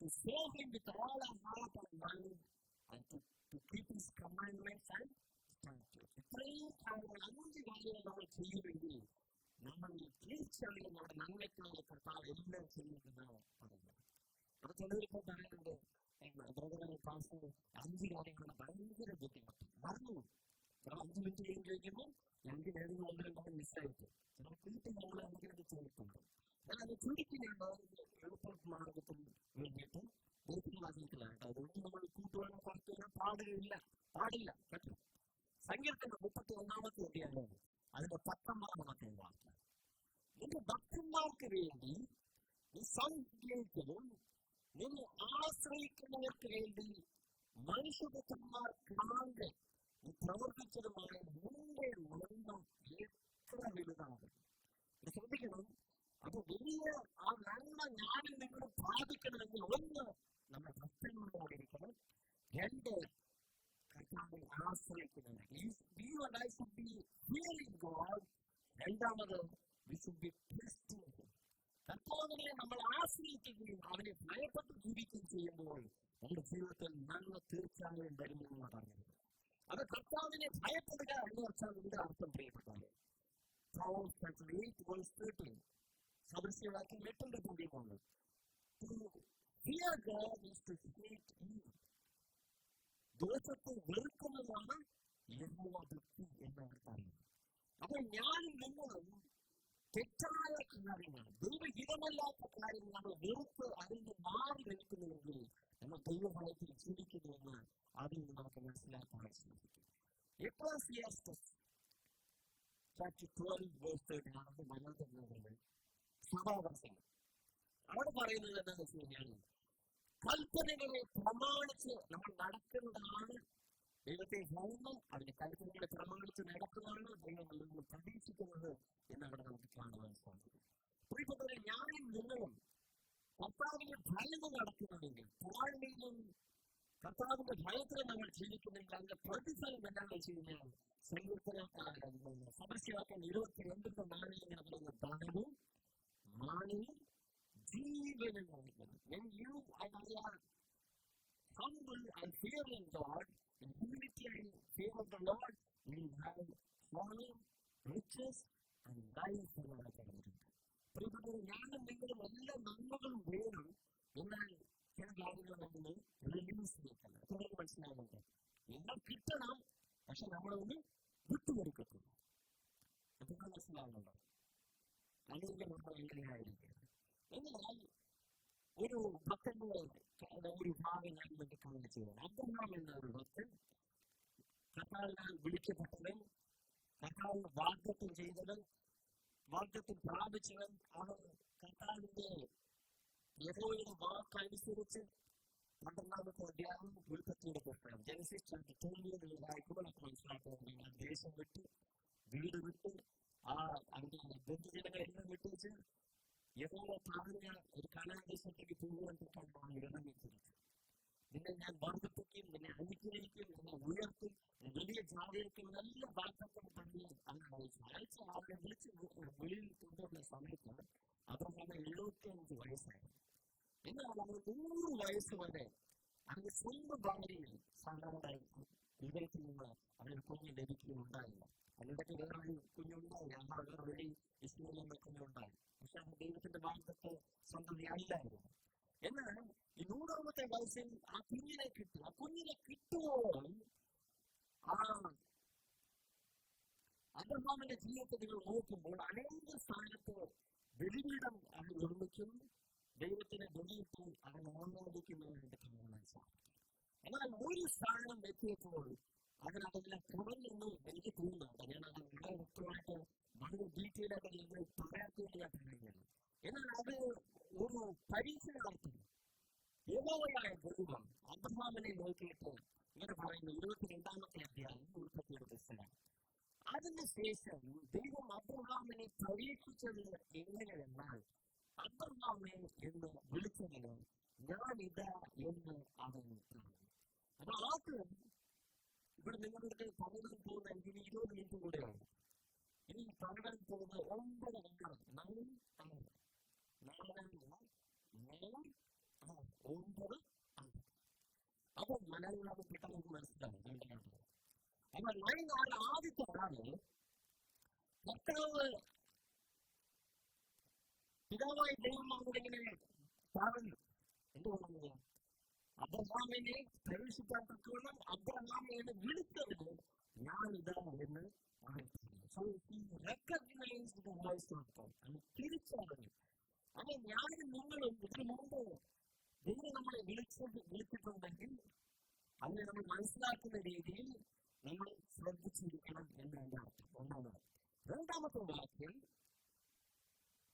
to serve him with all our heart and mind, and to keep his commandments and statutes. ഇത്രയും കാര്യങ്ങൾ 5 കാര്യങ്ങൾ നമ്മൾ ചെയ്യുമെങ്കിൽ നമ്മൾ തീർച്ചയായും നമ്മുടെ നന്മയ്ക്കായി കർത്താവ് എല്ലാം ചെയ്യുമെന്നാണ് പറയുന്നത്. അത് ചിലരിപ്പോൾ പറയുന്നുണ്ട്, ക്ലാസ് 5 കാര്യങ്ങളുടെ ഭയങ്കര ബുദ്ധിമുട്ട് മറന്നു. 5 മിനിറ്റ് കഴിഞ്ഞ് ചോദിക്കുമ്പോൾ 2 നേരങ്ങൾ 1-2 മിസ്സായിട്ട് ചില വീട്ടിൽ നമ്മൾ എന്തെങ്കിലും ചെയ്തിട്ടുണ്ട്. എന്നാൽ അത് ചുരുക്കിയാണ് എളുപ്പമാർഗത്തിൽ വേണ്ടിയിട്ട് വീട്ടിലാക്കിയിട്ടില്ലാട്ടോ. അതുകൊണ്ട് നമ്മൾ കൂട്ടുവാനോ പുറത്തുവാനോ പാടില്ല കേട്ടോ. സങ്കീർത്തനം 31-ാമത്തെ അധ്യായം അതിന്റെ 19-ാമത്തെ വാക്യം, നിന്റെ ഭക്തന്മാർക്ക് വേണ്ടി നീ സംഗ്രഹിക്കലും നിന്നെ ആശ്രയിക്കുന്നവർക്ക് വേണ്ടി മനുഷ്യപുത്രന്മാർക്കാകെ നീ പ്രവർത്തിച്ചതുമായ നിന്റെ നന്മ എത്ര വലുതാണ്. ശ്രദ്ധിക്കണം. അപ്പൊ വലിയ ആ നന്മ ഞാനും നിങ്ങൾ പ്രാപിക്കണമെങ്കിൽ 1 നമ്മുടെ ഭക്തന്മാരോടിരിക്കണം, 2 കർത്താവിനെ ആശ്രയിക്കുന്നത്. രണ്ടാമത് കർത്താവിനെ നമ്മൾ ആശ്രയിക്കുകയും അവനെ ഭയപ്പെട്ട് ജീവിക്കുകയും ചെയ്യുമ്പോൾ നമ്മുടെ ജീവിതത്തിൽ നന്മ തീർച്ചയായും വരുമെന്ന് പറയുന്നത്. അത് കർത്താവിനെ ഭയപ്പെടുക എന്ന് വെച്ചാൽ ഇതിന്റെ അർത്ഥം പ്രിയപ്പെട്ടത്. സദൃശ്യവാക്യം 8-ന്റെ തുല്യമാണ്. ദോഷത്തെ വെറുക്കുന്നതാണ് യഹോവ ഭക്തി എന്നാണ് പറയുന്നത്. അപ്പൊ ഞാനും നിങ്ങളും തെറ്റായ കാര്യങ്ങൾ, ദൈവഹിതമല്ലാത്ത കാര്യങ്ങൾ നമ്മൾ വെറുത്ത് അതിൽ നിന്ന് മാറി നിൽക്കുന്നുവെങ്കിൽ നമ്മൾ ദൈവഭയത്തിൽ ചിന്തിക്കുന്നുവെന്ന് അതിൽ നിന്ന് നമുക്ക് മനസ്സിലാക്കാൻ സാധിക്കും. എക്ലേസിയാസ്റ്റിസ് chapter 12:13 മലയാളത്തിൽ സഭാപ്രസംഗം. അവിടെ പറയുന്നത് എന്താണെന്ന് വെച്ച് കഴിഞ്ഞാൽ, കൽപ്പനകളെ പ്രമാണിച്ച് നമ്മൾ നടക്കുന്നതാണ് ദൈവത്തെ ഭയന്ന്, അതിന്റെ കൽപ്പനകളെ പ്രമാണിച്ച് നടക്കുന്നതാണ് ദൈവം നമ്മൾ പ്രതീക്ഷിക്കുന്നത് എന്നവിടെ നമുക്ക് കാണുവാൻ സാധിക്കും. പ്രിയപ്പെട്ടവരെ, ഞാനും നിങ്ങളും കർത്താവിനെ ഭയന്ന് നടക്കുന്നുണ്ടെങ്കിൽ, താഴ്മയിലും കർത്താവിന്റെ ഭയത്തിൽ നമ്മൾ ജീവിക്കുന്നെങ്കിൽ അതിന്റെ പ്രതിഫലം എന്താണെന്ന് വെച്ച് കഴിഞ്ഞാൽ, സദൃശ്യവാക്യം 22-4 ഇങ്ങനെ പറയുന്ന ധനവും മാനവും ജീവനും നൽകുന്നു. When you and I are humble and fearing God, in humility and fear of the Lord, we have honor, riches and life എന്നാണ് പറയുന്നത്. പ്രിയപ്പെട്ടവരെ, ഞാനും നിങ്ങളും എല്ലാ നന്മകളും വേണം, എന്നാൽ ചില കാര്യങ്ങൾ നമ്മൾ റിലീസ് ചെയ്യണം. തുടർന്ന് മനസ്സിലാകുന്നുണ്ട്, എല്ലാം കിട്ടണം, പക്ഷെ നമ്മളൊന്ന് വിട്ടുകൊടുക്കത്തില്ല. അതൊക്കെ മനസ്സിലാകുന്നുണ്ടോ? അല്ലെങ്കിൽ നമ്മൾ എങ്ങനെയായിരിക്കും? എന്നാൽ ഒരു ഭക്തന്റെ ഒരു ഭാഗം ഞാൻ വേണ്ടി കാണിച്ചു. അബ്രഹാം എന്ന ഒരു ഭക്തൻ കർത്താവിനാൽ വിളിക്കപ്പെട്ടവൻ, കർത്താവ് വാഗ്ദത്തം ചെയ്തവൻ, വാഗ്ദത്തം പ്രാപിച്ചവൻ. അവൻ കർത്താവിന്റെ യഹോവയുടെ വാക്കനുസരിച്ച് 12-ാമത്തെ അധ്യായം ഉൽപ്പത്തിയുടെ പുസ്തകം ജനസിസ് ചാപ്റ്റർ 20 വായിക്കുമ്പോൾ നമുക്ക് മനസ്സിലാക്കുന്നത്, ദേശം വിട്ട് വീട് വിട്ട് അതിന്റെ ബന്ധുജനങ്ങളെല്ലാം വിട്ടുവെച്ച് യഹോവ പറഞ്ഞ ഒരു കനാൻ ദേശത്തേക്ക് പോകുവാൻ തക്കവണ്ണം ഇറങ്ങിത്തിരിച്ചു. നിന്നെ ഞാൻ വർദ്ധിപ്പിക്കും, നിന്നെ അനുഗ്രഹിക്കും, നിന്നെ ഉയർത്തും, വലിയ ജാതിയാക്കും, നല്ല വാഗ്ദത്തം പറഞ്ഞ് അവനെ അയച്ച അവനെ വിളിച്ച് വെളിയിൽ കൊണ്ടുവന്ന സമയത്ത് അബ്രഹാമിന് 75 വയസ്സായിരുന്നു. എന്നാൽ അവന് 100 വയസ്സ് വരെ അവന്റെ സ്വന്തം ഭാര്യയിൽ സാധാരണ ഹൃദയത്തിൽ നിന്ന് അവനൊരു കുഞ്ഞ് ലഭിക്കുകയുണ്ടായില്ല. അതിനിടയ്ക്ക് വേറൊരു കുഞ്ഞുണ്ടായി, വേറെ വഴി ഇസ്മായിൽ എന്ന കുഞ്ഞുണ്ടായി. പക്ഷെ അവൻ ദൈവത്തിന്റെ വാഗ്ദത്തം സ്വന്തതയല്ലായിരുന്നു. എന്നാൽ ഈ 100-ാമത്തെ വയസ്സിൽ ആ കുഞ്ഞിനെ കിട്ടും. ആ കുഞ്ഞിനെ കിട്ടുവോളം ആ അബ്രഹാമിന്റെ ജീവിതത്തെ നിങ്ങൾ നോക്കുമ്പോൾ അനേക സ്ഥാനത്ത് ബലിപീഠം അവൻ നിർമ്മിക്കും, ദൈവത്തിനെ ബലിയിട്ട് അവൻ ആരാധിക്കുന്നവരുടെ കാണാൻ സാധിക്കും. എന്നാൽ ഒരു സ്ഥാനം എത്തിയപ്പോൾ അതിനതെല്ലാം കുറഞ്ഞെന്ന് എനിക്ക് തോന്നുന്നുണ്ട്. ഞാൻ അത് വളരെ വ്യക്തമായിട്ട് വളരെ ഡീറ്റെയിൽ ആയിട്ട് നിങ്ങൾ പറയാത്തത് ഞാൻ പറയുന്നത്. എന്നാൽ അത് ഒരു പരീക്ഷണാർത്ഥം യഹോവയായ ദൈവം അബ്രഹാമിനെ നോക്കിയിട്ട് ഇങ്ങനെ പറയുന്നു. 22-ാമത്തെ അധ്യായം 31 പുസ്തകം. അതിനുശേഷം ദൈവം അബ്രഹാമിനെ പരീക്ഷിച്ചത് എങ്ങനെയെന്നാൽ അബ്രഹാമേ എന്ന് വിളിച്ചതിന് ഞാനിതാ എന്ന് അവൻ പറഞ്ഞു. അപ്പൊ ആദ്യം ഇവിടെ നിങ്ങളുടെ പറയാൻ പോകുന്ന എനിക്ക് 20 മിനിറ്റ് കൂടെയാണ്. ഇനി പറയാൻ പോകുന്ന 9 അപ്പൊ മലയാളം പെട്ടെന്ന് നമുക്ക് മനസ്സിലാവും. അപ്പൊ 9 ആദ്യത്തെ ആള് കർത്താവ് പിതാവായി ദൈവമാകൂടെ ഇങ്ങനെ പറഞ്ഞു. എന്തുകൊണ്ടാണ് അബ്രഹാമിനെ പരീക്ഷിക്കാൻ തക്കവണ്ണം അബ്രഹാമിനെ വിളിച്ചതിന് ഞാനിതാ എന്ന് തിരിച്ചറിഞ്ഞു. അപ്പൊ ഞാനും നിങ്ങളും ഇതിനു മുമ്പ് ദൈവം നമ്മളെ വിളിച്ചിട്ടുണ്ടെങ്കിൽ അതിനെ നമ്മൾ മനസ്സിലാക്കുന്ന രീതിയിൽ നമ്മൾ ശ്രദ്ധിച്ചിരിക്കണം എന്നാണ് അർത്ഥം. ഒന്നാമത്. രണ്ടാമത്തെ വാക്യം,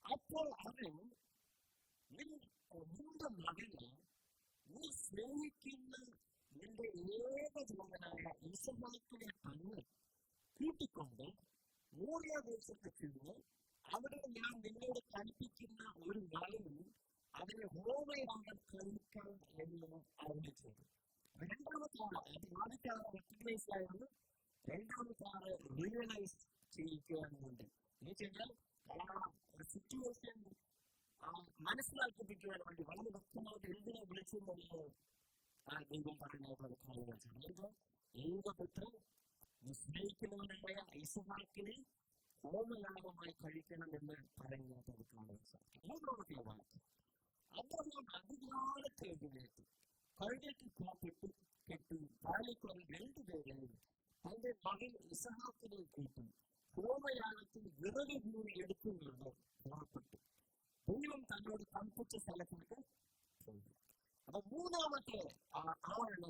അപ്പോൾ അവൻ നിന്റെ മകനെ നീ സ്നേഹിക്കുന്ന നിന്റെ ഏകജീവനായ ഈശോയെ തന്നെ കൂട്ടിക്കൊണ്ട് മോറിയ ദേശത്ത് ചെന്ന് അവിടെ ഞാൻ നിന്നോട് കൽപ്പിക്കുന്ന ഒരു വയലിൽ അതിനെ ഹോമയാഗം കഴിക്കാൻ എന്ന് അരുളി ചെയ്തു. രണ്ടാമത്തെ ആള്, ആദ്യത്തെ ആളെ റെക്കഗ്നൈസ് ആയിരുന്നു, രണ്ടാമത്തെ ആളെ റിയലൈസ് ചെയ്യിക്കുവാനുണ്ട്. എന്ന് വെച്ചാൽ സിറ്റുവേഷൻ മനസ്സിലാക്കിപ്പിക്കുവാൻ വേണ്ടി വളരെ വ്യക്തമായിട്ട് എന്തിനെ വിളിച്ചെന്നുള്ളത് ദൈവം പറയുന്നത്. ഏകപുത്രൻ സ്നേഹിക്കുന്നവനായ ഇസ്ഹാക്കിനെ ഹോമയാഗമായി കഴിക്കണമെന്ന് പറയുന്നത് കാണാൻ സാധിക്കും. മൂന്നാമത്തെ വാക്യം, അബ്രഹാം അതികാലത്ത് എഴുന്നേറ്റ് കഴുകേറ്റ് കെട്ടി പാലിക്കുറൽ 2 പേരെയും തന്റെ മകൻ ഇസ്ഹാക്കിനെ കൂട്ടി ഹോമയാഗത്തിൽ വിറക് കൂടി എടുക്കുന്നത് പുറപ്പെട്ടു ദൈവം തന്നോട് കൽപ്പിച്ച സ്ഥലത്തേക്ക് പോയി. അപ്പൊ മൂന്നാമത്തെ ആളാണ്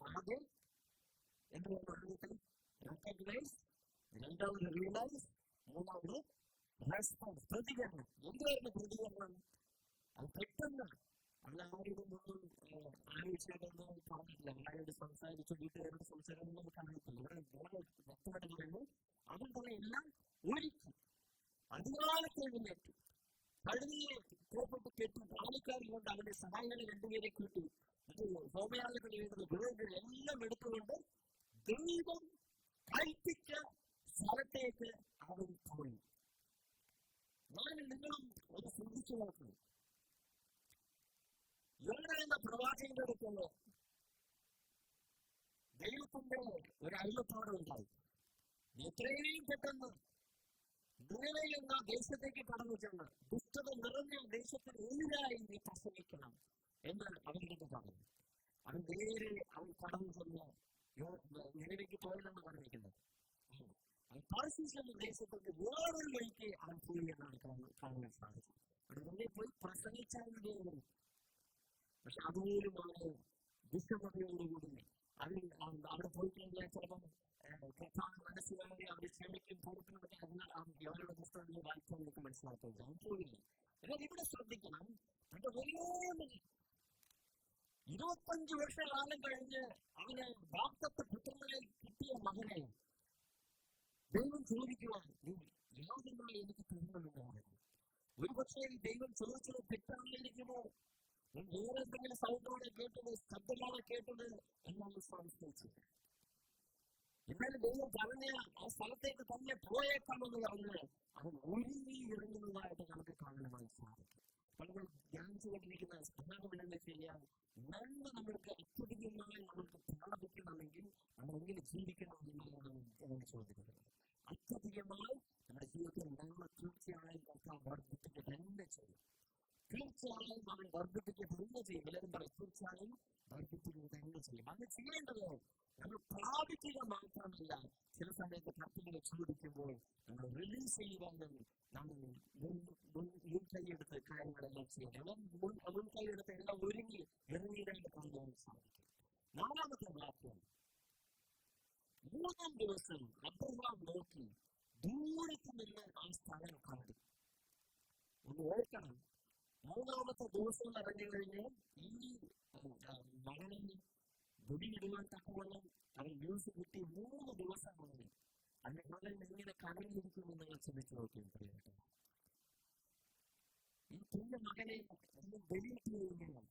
ആദ്യം എന്തുകൊണ്ട് റെക്കഗ്നൈസ്, രണ്ടാമത് റിയലൈസ്, മൂന്നാമത് റെസ്പോൺസ്, പ്രതികരണം. എന്തായിരുന്നു പ്രതികരണം? അത് പെട്ടെന്ന് എല്ലാവരോടൊന്നും ആലോചിച്ചതൊന്നും പറഞ്ഞിട്ടില്ല. എല്ലാവരോട് സംസാരിച്ചു, വീട്ടുകാരോട് സംസാരിച്ചൊന്നും പറഞ്ഞിട്ടില്ല. ഇവിടെ വ്യക്തമായിട്ട് പറയുന്നു, അവൻ തന്നെ എല്ലാം ഒരുക്കി അതികാലത്ത് എഴുന്നേറ്റു കഴുതിയെ പുറപ്പെട്ട് കെട്ടി പാലിക്കാരി കൊണ്ട് അവന്റെ സഹായികളെ 2 പേരെ കൂട്ടി ഹോമയാഗത്തിൽ എഴുതുന്ന വിറകുകൾ എല്ലാം എടുത്തുകൊണ്ട് ദൈവം കൽപ്പിച്ച സ്ഥലത്തേക്ക് അവൻ പോയി. ഞാൻ നിങ്ങളും ഒന്ന് ചിന്തിച്ചു നോക്കുന്നു. യോന എന്ന പ്രവാചകന്റെ അടുത്തുള്ള ദൈവത്തിന്റെ ഒരു അരുളപ്പാട് ഉണ്ടായി. എത്രയും പെട്ടെന്ന് നിലവിൽ എന്ന ദേശത്തേക്ക് കടന്നു ചെന്ന് ദുഷ്ടത നിറഞ്ഞ ദേശത്തിന് എതിരായി നീ പ്രസംഗിക്കണം എന്ന് അവരുടെ പറഞ്ഞു. അവൻ നേരെ അവൻ കടന്നു ചെന്ന് നിലവിലേക്ക് പോയതെന്ന് പറഞ്ഞിരിക്കുന്നത്. പാർസീസ് എന്ന ദേശത്തേക്ക് വേറൊരു വഴിക്ക് അവൻ പോയി എന്നാണ് കാണാൻ സാധിച്ചത്. അവിടെ പോയി പ്രസംഗിച്ചാൽ മതിയായിരുന്നു. പക്ഷെ അതുപോലും അവന് ദുഷ്ടമതയോടുകൂടി അവിടെ പോയി കഴിഞ്ഞാൽ ചിലപ്പം മനസ്സിലാക്കി അവരെ ക്ഷമിക്കും പൂർണ്ണമൊക്കെ അവരുടെ പുസ്തകങ്ങൾ വായിച്ചാൽ നമുക്ക് മനസ്സിലാക്കുന്നത് അവൻ പോയില്ല. എന്നാൽ ഇവിടെ ശ്രദ്ധിക്കണം, തന്റെ വലിയ 25 വർഷകാലം കഴിഞ്ഞ് അവന് വാഗ്ദത്ത പുത്രനെ കിട്ടിയ മകനെ ദൈവം ചോദിക്കുവാൻ യാതൊന്നായി എനിക്ക് തരണമെന്നാണ്. ഒരുപക്ഷെ ദൈവം ചോദിച്ചത് തെറ്റായിരിക്കുമോ, വേറെ എന്തെങ്കിലും സൗണ്ടോടെ കേട്ടത്, ശബ്ദമാണ് കേട്ടത് എന്നാണ് സംശയിച്ചത്. എന്നാലും ദൈവം പറഞ്ഞ ആ സ്ഥലത്തേക്ക് തന്നെ പോയേക്കാമെന്ന് പറഞ്ഞ് അവൻ ഒരുങ്ങി ഇറങ്ങുന്നതായിട്ട് നമുക്ക് കാണുവാൻ സാധിക്കും. പലരും ധ്യാനിച്ചുകൊണ്ടിരിക്കുന്ന സ്ഥാനമെന്ന് ചെയ്യാൻ നന്മ നമ്മൾക്ക് അത്യധികമായി നമ്മൾക്ക് പ്രാപിക്കണമെങ്കിൽ നമ്മൾ എങ്ങനെ ജീവിക്കണമെന്നാണ് ചോദിക്കുന്നത്. അത്യധികമായി നമ്മുടെ ജീവിതത്തിൽ നന്മ തീർച്ചയായും വർദ്ധിപ്പിക്കുക തന്നെ ചെയ്യും. തീർച്ചയായും അവൻ വർദ്ധിപ്പിക്കുക തന്നെ ചെയ്യും. എല്ലാവരും പറയും തീർച്ചയായും വർദ്ധിപ്പിക്കുക തന്നെ ചെയ്യും. അത് ചെയ്യേണ്ടത് നമ്മൾ പ്രാപിക്കുക മാത്രമല്ല, ചില സമയത്ത് കർത്തവ്യം ചോദിക്കുമ്പോൾ നമ്മൾ റിലീസ് ചെയ്യുവാനും നമ്മൾ മുൻകൈയെടുത്ത് കാര്യങ്ങളെല്ലാം ചെയ്യണം. മുൻകൈയെടുത്ത് എല്ലാം ഒരുങ്ങി ഇറങ്ങിയിടാൻ കാണുവാൻ സാധിക്കും. നാലാമത്തെ വാക്യം, 3-ാം ദിവസം അബ്രഹാം നോക്കി ദൂരത്ത് നിന്ന് ആ സ്ഥലം കണ്ടു. ഒന്ന് ഓർക്കണം, 3-ാമത്തെ ദിവസം അറിഞ്ഞു കഴിഞ്ഞ് ഈ മകനെ വെടിയിടുവാൻ തക്കവണ്ണം അവൻ ന്യൂസ് കിട്ടി 3 ദിവസം കൊണ്ട് അതിന്റെ മകൻ എങ്ങനെ കടലിരിക്കുമെന്ന് നിങ്ങൾ ചിന്തിച്ചു നോക്കിയും പ്രിയപ്പെട്ട ഈ കുഞ്ഞ മകനെ വെളിയിട്ട് കഴിഞ്ഞാൽ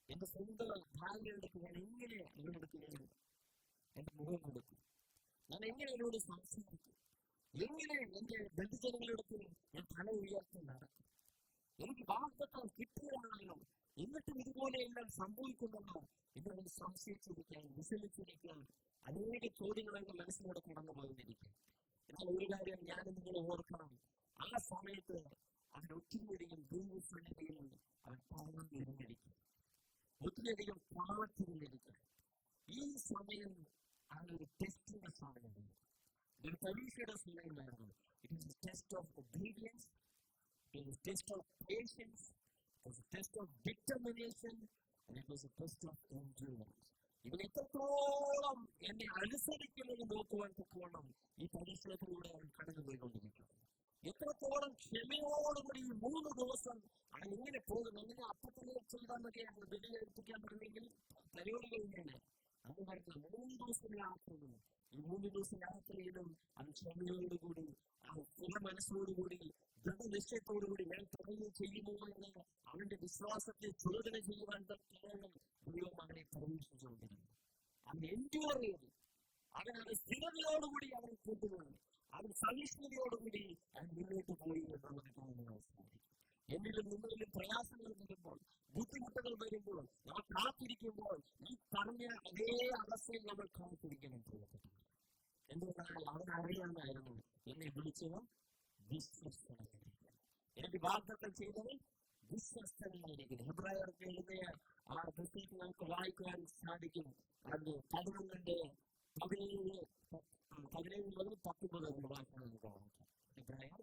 എന്റെ സ്വന്തം ഭാര്യ എടുക്കുക, ഞാൻ എങ്ങനെ അവരെടുക്കുകയാണ് എന്റെ മുഖം കൊടുക്കും, ഞാൻ എങ്ങനെ അവരോട് സംസാരിക്കും, എങ്ങനെ എന്റെ ബന്ധുജനങ്ങളെടുത്ത് ഞാൻ തല ഉയർത്തി നടക്കും, എനിക്ക് വാഗ്ദത്തം കിട്ടുകയാണല്ലോ, എന്നിട്ടും ഇതുപോലെയെല്ലാം സംഭവിക്കുന്നുണ്ടോ എന്നൊന്ന് സംശയിച്ചിരിക്കാൻ, വിഷമിച്ചിരിക്കാൻ അനേക ചോദ്യങ്ങൾ എന്റെ മനസ്സിലൂടെ കടന്നു പോയിരിക്കും. എന്നാൽ ഒരു കാര്യം ഞാൻ നിങ്ങൾ ഓർക്കണം, ആ സമയത്ത് അവൻ ഒത്തിരിയധികം ദൈവസന്നിധിയിൽ അവൻ പറഞ്ഞിരുന്നിരിക്കും, ഒത്തിരിയധികം പാട്ടിരുന്നിരിക്കും. ഈ സമയം അവനൊരു ടെസ്റ്റിന്റെ സമയമാണ്, ഇതൊരു പരീക്ഷയുടെ സമയമായിരുന്നു. It is a test of obedience, it is a test of patience, it was a test of determination, and it was a test of endurance. ഇവൻ എത്രത്തോളം എന്നെ അനുസരിക്കുന്നത് നോക്കുവാൻ തക്കവണ്ണം ഈ പരീക്ഷണത്തിലൂടെ അവൻ കടന്നു പോയിക്കൊണ്ടിരിക്കുന്നു. എത്രത്തോളം ക്ഷമയോടുകൂടി 3 ദിവസം അവൻ ഇങ്ങനെ പോകുന്നു. അങ്ങനെ അപ്പത്തിനെ ചെയ്താൽ മതിയായിരുന്നു, ബലിയെടുപ്പിക്കാൻ പറഞ്ഞെങ്കിൽ പരിപാടി കഴിഞ്ഞാണ്. അന്ന് പറഞ്ഞ 3 ദിവസം യാത്രയും ഈ 3 ദിവസം യാത്രയിലും അവൻ ക്ഷമയോടുകൂടി ആ സ്ഥിര മനസ്സോടുകൂടി ദൃഢനിശ്ചയത്തോടുകൂടി ഞാൻ പറയുകയും ചെയ്യുമോ എന്ന് അവന്റെ വിശ്വാസത്തെ ചോദന ചെയ്യുവാൻ തക്കവണ്ണം ദൈവം അവനെ പരീക്ഷിച്ചുകൊണ്ടിരുന്നു. അവൻ എൻഡ്യൂർ ചെയ്തു, അവനത് സ്ഥിരതയോടുകൂടി അവൻ കൂട്ടുകൊണ്ട് അവൻ സഹിഷ്ണുതയോടുകൂടി അവൻ മുന്നോട്ട് പോയി എന്നുള്ളത് കാണുവാൻ സാധിക്കും. എന്നിലും നിങ്ങളിലും പ്രയാസങ്ങൾ വരുമ്പോൾ, ബുദ്ധിമുട്ടുകൾ വരുമ്പോൾ, നമ്മൾ കാത്തിരിക്കുമ്പോൾ ഈ പറഞ്ഞ അതേ അവസ്ഥയിൽ നമ്മൾ കാത്തിരിക്കണം. എന്തുകൊണ്ടാണ് അവൻ അറിയാമായിരുന്നു എന്നെ വിളിച്ചവൻ വിശ്വസ്തനായിരിക്കും, എനിക്ക് വാഗ്ദത്തം ചെയ്തവൻ വിശ്വസ്തനായിരിക്കും. ഹെബ്രായർക്ക് എഴുതിയ ആ പുസ്തകത്തിൽ നമുക്ക് വായിക്കുവാൻ സാധിക്കും. അത് 11-17 മുതൽ 19 വായിക്കാൻ നമുക്ക് വായിക്കാം. ഹെബ്രായർ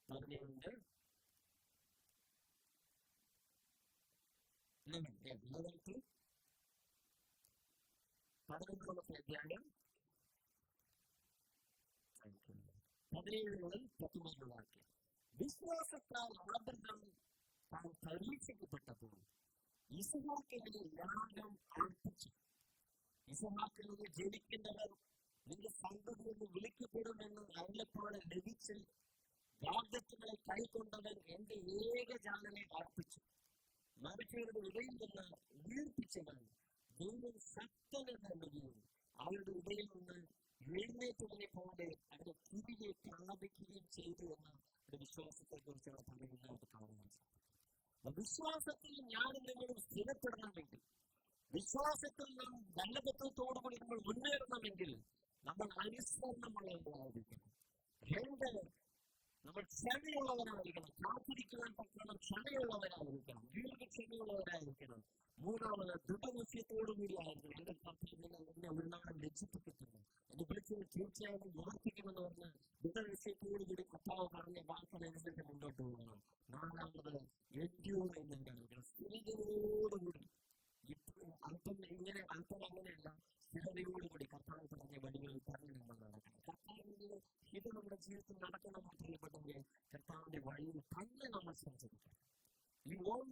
11 11-ാമത്തെ അധ്യായം 17 മുതൽ 19 വാക്യം. വിശ്വാസത്താൽ ആബ്രഹാം താൻ പരീക്ഷിക്കപ്പെട്ടപ്പോൾ ഇസ്ഹാക്കിനെ യാഗം അർപ്പിച്ചു. ഇസ്ഹാക്കിനെ ജനിക്കുന്നവർ നിന്റെ സന്തതി എന്ന് വിളിക്കപ്പെടുമെന്ന് അരുളപ്പാട് ലഭിച്ച് വാഗ്ദത്തങ്ങളെ കൈക്കൊണ്ടവൻ എന്റെ ഏകജാതനെ അർപ്പിച്ചു. മനുഷ്യരുടെ ഇടയിൽ നിന്ന് ഉയർപ്പിച്ചവൻ ദൈവം ശക്തനെന്നുകയും അവരുടെ ഇടയിൽ നിന്ന് എഴുന്നേറ്റതിനെ പോലെ അവരുടെ തിരികെ പ്രാപിക്കുകയും ചെയ്തു എന്ന ഒരു വിശ്വാസത്തെ കുറിച്ചാണ് പറയുന്നത് കാണുന്നത്. വിശ്വാസത്തിൽ ഞാനും നിങ്ങളും സ്ഥിരപ്പെടണമെങ്കിൽ, വിശ്വാസത്തിൽ നാം ബലബദ്ധത്തോടുകൂടി നമ്മൾ മുന്നേറണമെങ്കിൽ നമ്മൾ അനുസരണമുള്ളവരായിരിക്കണം. 2, നമ്മൾ ക്ഷമയുള്ളവരായിരിക്കണം, കാത്തിരിക്കുവാൻ പറ്റണം, ക്ഷമയുള്ളവരായിരിക്കണം, ദീർഘക്ഷമയുള്ളവരായിരിക്കണം. 3, ദൃഢനിശ്ചയത്തോടുകൂടി ആയിരിക്കണം. എന്റെ കർത്താവിനെ എന്നെ ഒരു നാളും ലജ്ജിപ്പിക്കത്തില്ല, എന്നെ വിളിച്ചത് തീർച്ചയായും വാർത്തിക്കുമെന്ന് പറഞ്ഞ് ദൃഢനിശ്ചയത്തോടുകൂടി കർത്താവ് പറഞ്ഞ വാക്കനുസരിച്ച് മുന്നോട്ട് പോകണം. 4, എൻഡ്യൂർ ചെയ്യുന്നുണ്ടായിരിക്കണം, സ്ഥിരതയോടുകൂടി. ഇപ്പോഴും അല്പം ഇങ്ങനെ അല്പം അങ്ങനെയല്ല, സ്ഥിരതയോടുകൂടി കർത്താവ് പറഞ്ഞ വഴികളിൽ പറഞ്ഞു നമ്മൾ നടക്കണം. കർത്താവിന്റെ ഇത് നമ്മുടെ ജീവിതത്തിൽ നടക്കണം പ്രിയപ്പെട്ടെങ്കിൽ കർത്താവിന്റെ വഴിയിൽ തന്നെ നമ്മൾ സഞ്ചരിക്കണം. You want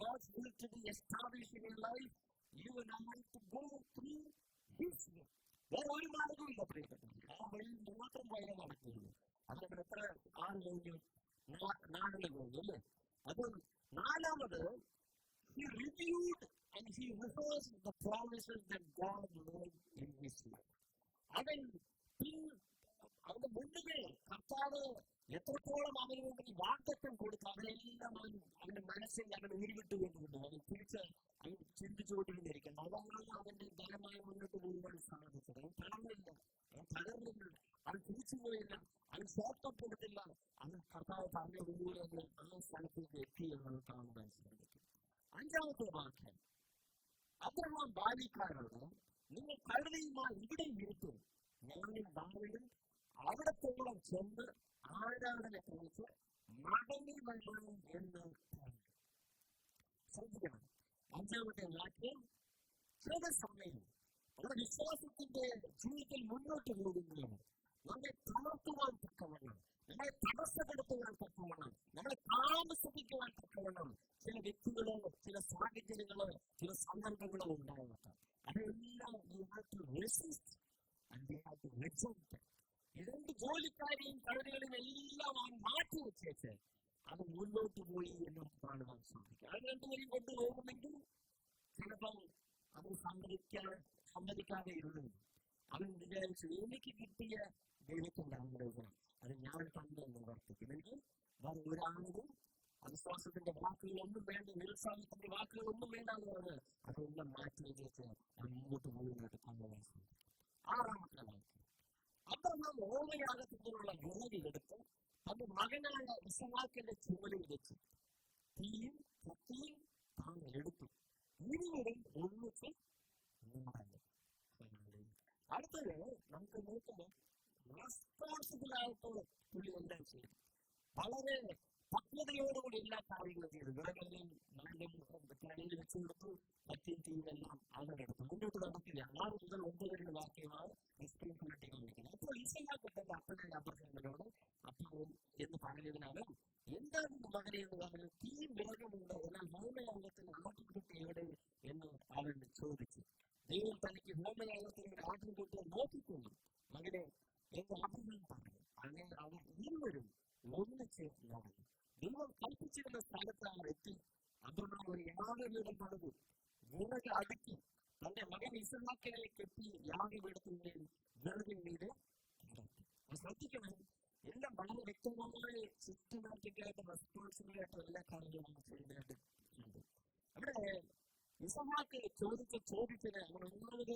God's will to be established in your life, you and I have to go through His will. വേറെ ഒരു മാർഗമില്ല പ്രിയപ്പെട്ടെങ്കിൽ, ആ വഴിയിൽ മാത്രം വഴി നടക്കുകയുള്ളൂ. അതുകൊണ്ട് എത്ര 6 കഴിഞ്ഞു, 4 കഴിഞ്ഞു അല്ലേ? അപ്പോൾ 4ാമത്, he reviewed and he rehearsed the promises that God made in His life. അവന്റെ മുന്നിലെ കർത്താവ് എത്രത്തോളം അവന് വേണ്ടി വാഗ്ദത്തം കൊടുത്തു, അവനെല്ലാം അവന്റെ മനസ്സിൽ അവൻ ഉരുവിട്ടുകൊണ്ടിരുന്നു. അവൻ തിരിച്ച് അവൻ ചിന്തിച്ചുകൊണ്ടിരുന്നിരിക്കുന്നു. അതാണ് അവന്റെ ബലമായി മുന്നോട്ട് പോകുവാൻ സാധിച്ചത്. അവൻ തളർന്നില്ല, അവൻ തകർന്നില്ല, അവൻ തിരിച്ചു പോയില്ല, അവൻ ഷോർട്ടപ്പ് കൊടുത്തില്ല. അവൻ കർത്താവ് പറഞ്ഞതുപോലെ ആ സ്ഥലത്തേക്ക് എത്തി എന്ന് കാണുവാൻ സാധിക്കും. അഞ്ചാമത്തെ വാക്യം, അബ്രഹാം ബാല്യക്കാരോട് നിങ്ങൾ കഴുതയുമായി ഇവിടെ ഇരുത്തും, ഞാനും ദാവീദും അവിടത്തോളം ചെന്ന് ആരാധന കഴിച്ച് മടങ്ങി വരണം എന്ന് പറഞ്ഞു. ശ്രദ്ധിക്കണം, അഞ്ചാമത്തെ വാക്യം, ചില സമയം നമ്മുടെ വിശ്വാസത്തിന്റെ ജീവിതത്തിൽ മുന്നോട്ട് പോകുമ്പോൾ നമ്മളെ തളർത്തുവാൻ തക്കവണ്ണം, നമ്മളെ തടസ്സപ്പെടുത്തുവാൻ തക്കവണ്ണം, നമ്മളെ താമസിപ്പിക്കുവാൻ തക്കവണ്ണം ചില വ്യക്തികളോ ചില സാഹചര്യങ്ങളോ ചില സന്ദർഭങ്ങളോ ഉണ്ടാകട്ടെ. അതെല്ലാം രണ്ട് ജോലിക്കാരെയും കഴുതകളും എല്ലാം മാറ്റി വെച്ചേച്ച് അത് മുന്നോട്ട് പോയി എന്ന് കാണുവാൻ സാധിക്കും. അത് രണ്ടുപേരും കൊണ്ടുപോകുമെങ്കിൽ ചിലപ്പോൾ അത് സമ്മതിക്കാതെ ഇരുന്നു. അവൻ വിചാരിച്ചു, എനിക്ക് കിട്ടിയ ദൈവത്തിന്റെ അനുഗ്രഹം അത് ഞാൻ തന്നെ വർത്തിക്കും. എനിക്ക് വേറെ ഒരാളും അവിശ്വാസത്തിന്റെ വാക്കുകളൊന്നും വേണ്ട, നിരുത്സാഹത്തിന്റെ വാക്കുകളൊന്നും വേണ്ടാന്ന് പറഞ്ഞ് അതെല്ലാം മാറ്റി വെച്ച് മുന്നോട്ട് പോകുന്നത് കാണുവാൻ സാധിക്കും. ആറാമത്തെ വാക്യം, അബ്രഹാം ഓമയാഗത്തിനുള്ള വിറകിലെടുത്ത് തന്റെ മകനായ ഇസഹാക്കിന്റെ ചുമലിൽ വെച്ച് തീയും കത്തിയും താൻ എടുത്തു, ഇരുവരും ഒന്നിച്ച് നിന്നു. അടുത്തത് നമുക്ക് നോക്കുമ്പോൾ റെസ്പോൺസിബിൾ ആയിട്ട് പുള്ളി എന്താ ചെയ്യും, വളരെ പക്വതയോടുകൂടി എല്ലാ കാര്യങ്ങളും ചെയ്തു. വിറകെല്ലാം കടയിൽ വെച്ച് കൊടുത്തു, കത്തിയും തീയെല്ലാം അവരെടുത്തു, മുന്നോട്ട് നടക്കില്ല. 6 മുതൽ 9 വാക്യമാണ് റെസ്പോൺസിബിലിറ്റി കാണിക്കുന്നത്. അപ്പോൾ ഇസഹാക്കിന്റെ അപ്പനായ അബ്രഹാമിനോട് അപ്പോൾ എന്ന് പറഞ്ഞതിനാണ് എന്താണ് മകനെ എന്ന് പറഞ്ഞു, തീയും വിറകുമുണ്ട്, എന്നാൽ ഹോമയാഗത്തിന് ആട്ടിൻകുട്ടി എവിടെ എന്ന് അവൻ ചോദിച്ചു. ദൈവം തനിക്ക് ഹോമയാഗത്തിന് ഒരു ആട്ടിൻകുട്ടിയെ നോക്കിക്കൊള്ളു മകനെ എന്ന് അബ്രഹാം പറഞ്ഞു. അങ്ങനെ അവർ ഇരുവരും ഒന്നിച്ച് നടന്നു. ദൈവം കൽപ്പിച്ചിരുന്ന സ്ഥലത്ത് അവർ എത്തി. അബ്രഹാം ഒരു യാഗപീഠം പണിതു, വിറക് അടുക്കി തന്റെ മകൻ ഇസഹാക്കിനെ കെട്ടി യാഗപീഠത്തിന്റെ വിറകിൻ മീതെ കിടത്തി. ശ്രദ്ധിക്കണം, എല്ലാം വളരെ വ്യക്തമായി സിസ്റ്റമാറ്റിക്കായിട്ട് റെസ്പോൺസിബിൾ ആയിട്ട് എല്ലാ കാര്യങ്ങളും ചെയ്തതായിട്ട് ഉണ്ട്. അവിടെ ഇസഹാക്ക് ചോദിച്ച ചോദ്യത്തിന് അവൻ ഒന്നാമത്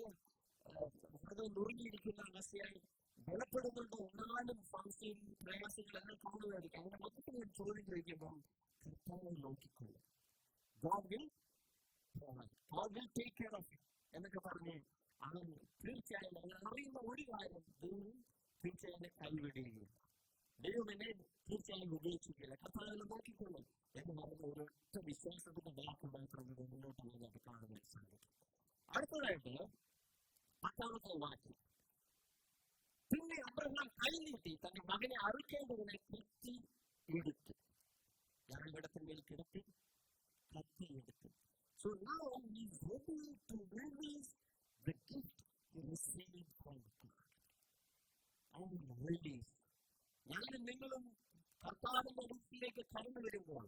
ഹൃദയം നുറുങ്ങിയിരിക്കുന്ന അവസ്ഥയായി ബലപ്പെടുന്നുണ്ട്. ഒന്നാലും സംശയം പ്രയാസങ്ങളെല്ലാം കാണുമായിരിക്കും. അവന്റെ മൊത്തത്തിൽ ഒരു ചോദ്യം ചോദിക്കുമ്പോൾ കർത്താവ് നോക്കിക്കൊള്ളും, God will take care of it എന്നൊക്കെ പറഞ്ഞ് അവൻ തീർച്ചയായും അവൻ അറിയുന്ന ഒരു കാര്യം, ദൈവം തീർച്ചയായും കൈവിടുകയില്ല, ദൈവം എന്നെ തീർച്ചയായും ഉപയോഗിച്ചിട്ടില്ല, കർത്താവിനെ നോക്കിക്കൊള്ളും എന്ന് പറഞ്ഞ ഒരൊറ്റ വിശ്വാസത്തിന്റെ വാക്കുണ്ടായിട്ട് മുന്നോട്ട് പോകുന്നത് കാണുവാൻ സാധിക്കും. അടുത്തതായിട്ട് 10ാമത്തെ വാക്യം, പിന്നെ അബ്രഹാം കൈ നീട്ടി തന്റെ മകനെ അറുക്കേണ്ടതിനെ കത്തി എടുത്തു, യാഗപീഠത്തിന്മേൽ കിടത്തി കത്തി എടുത്തു. So now he is ready to release the gift he received from God. And release. ഞാനും നിങ്ങളും കർത്താവിന്റെ അടുക്കിലേക്ക് കടന്നു വരുമ്പോൾ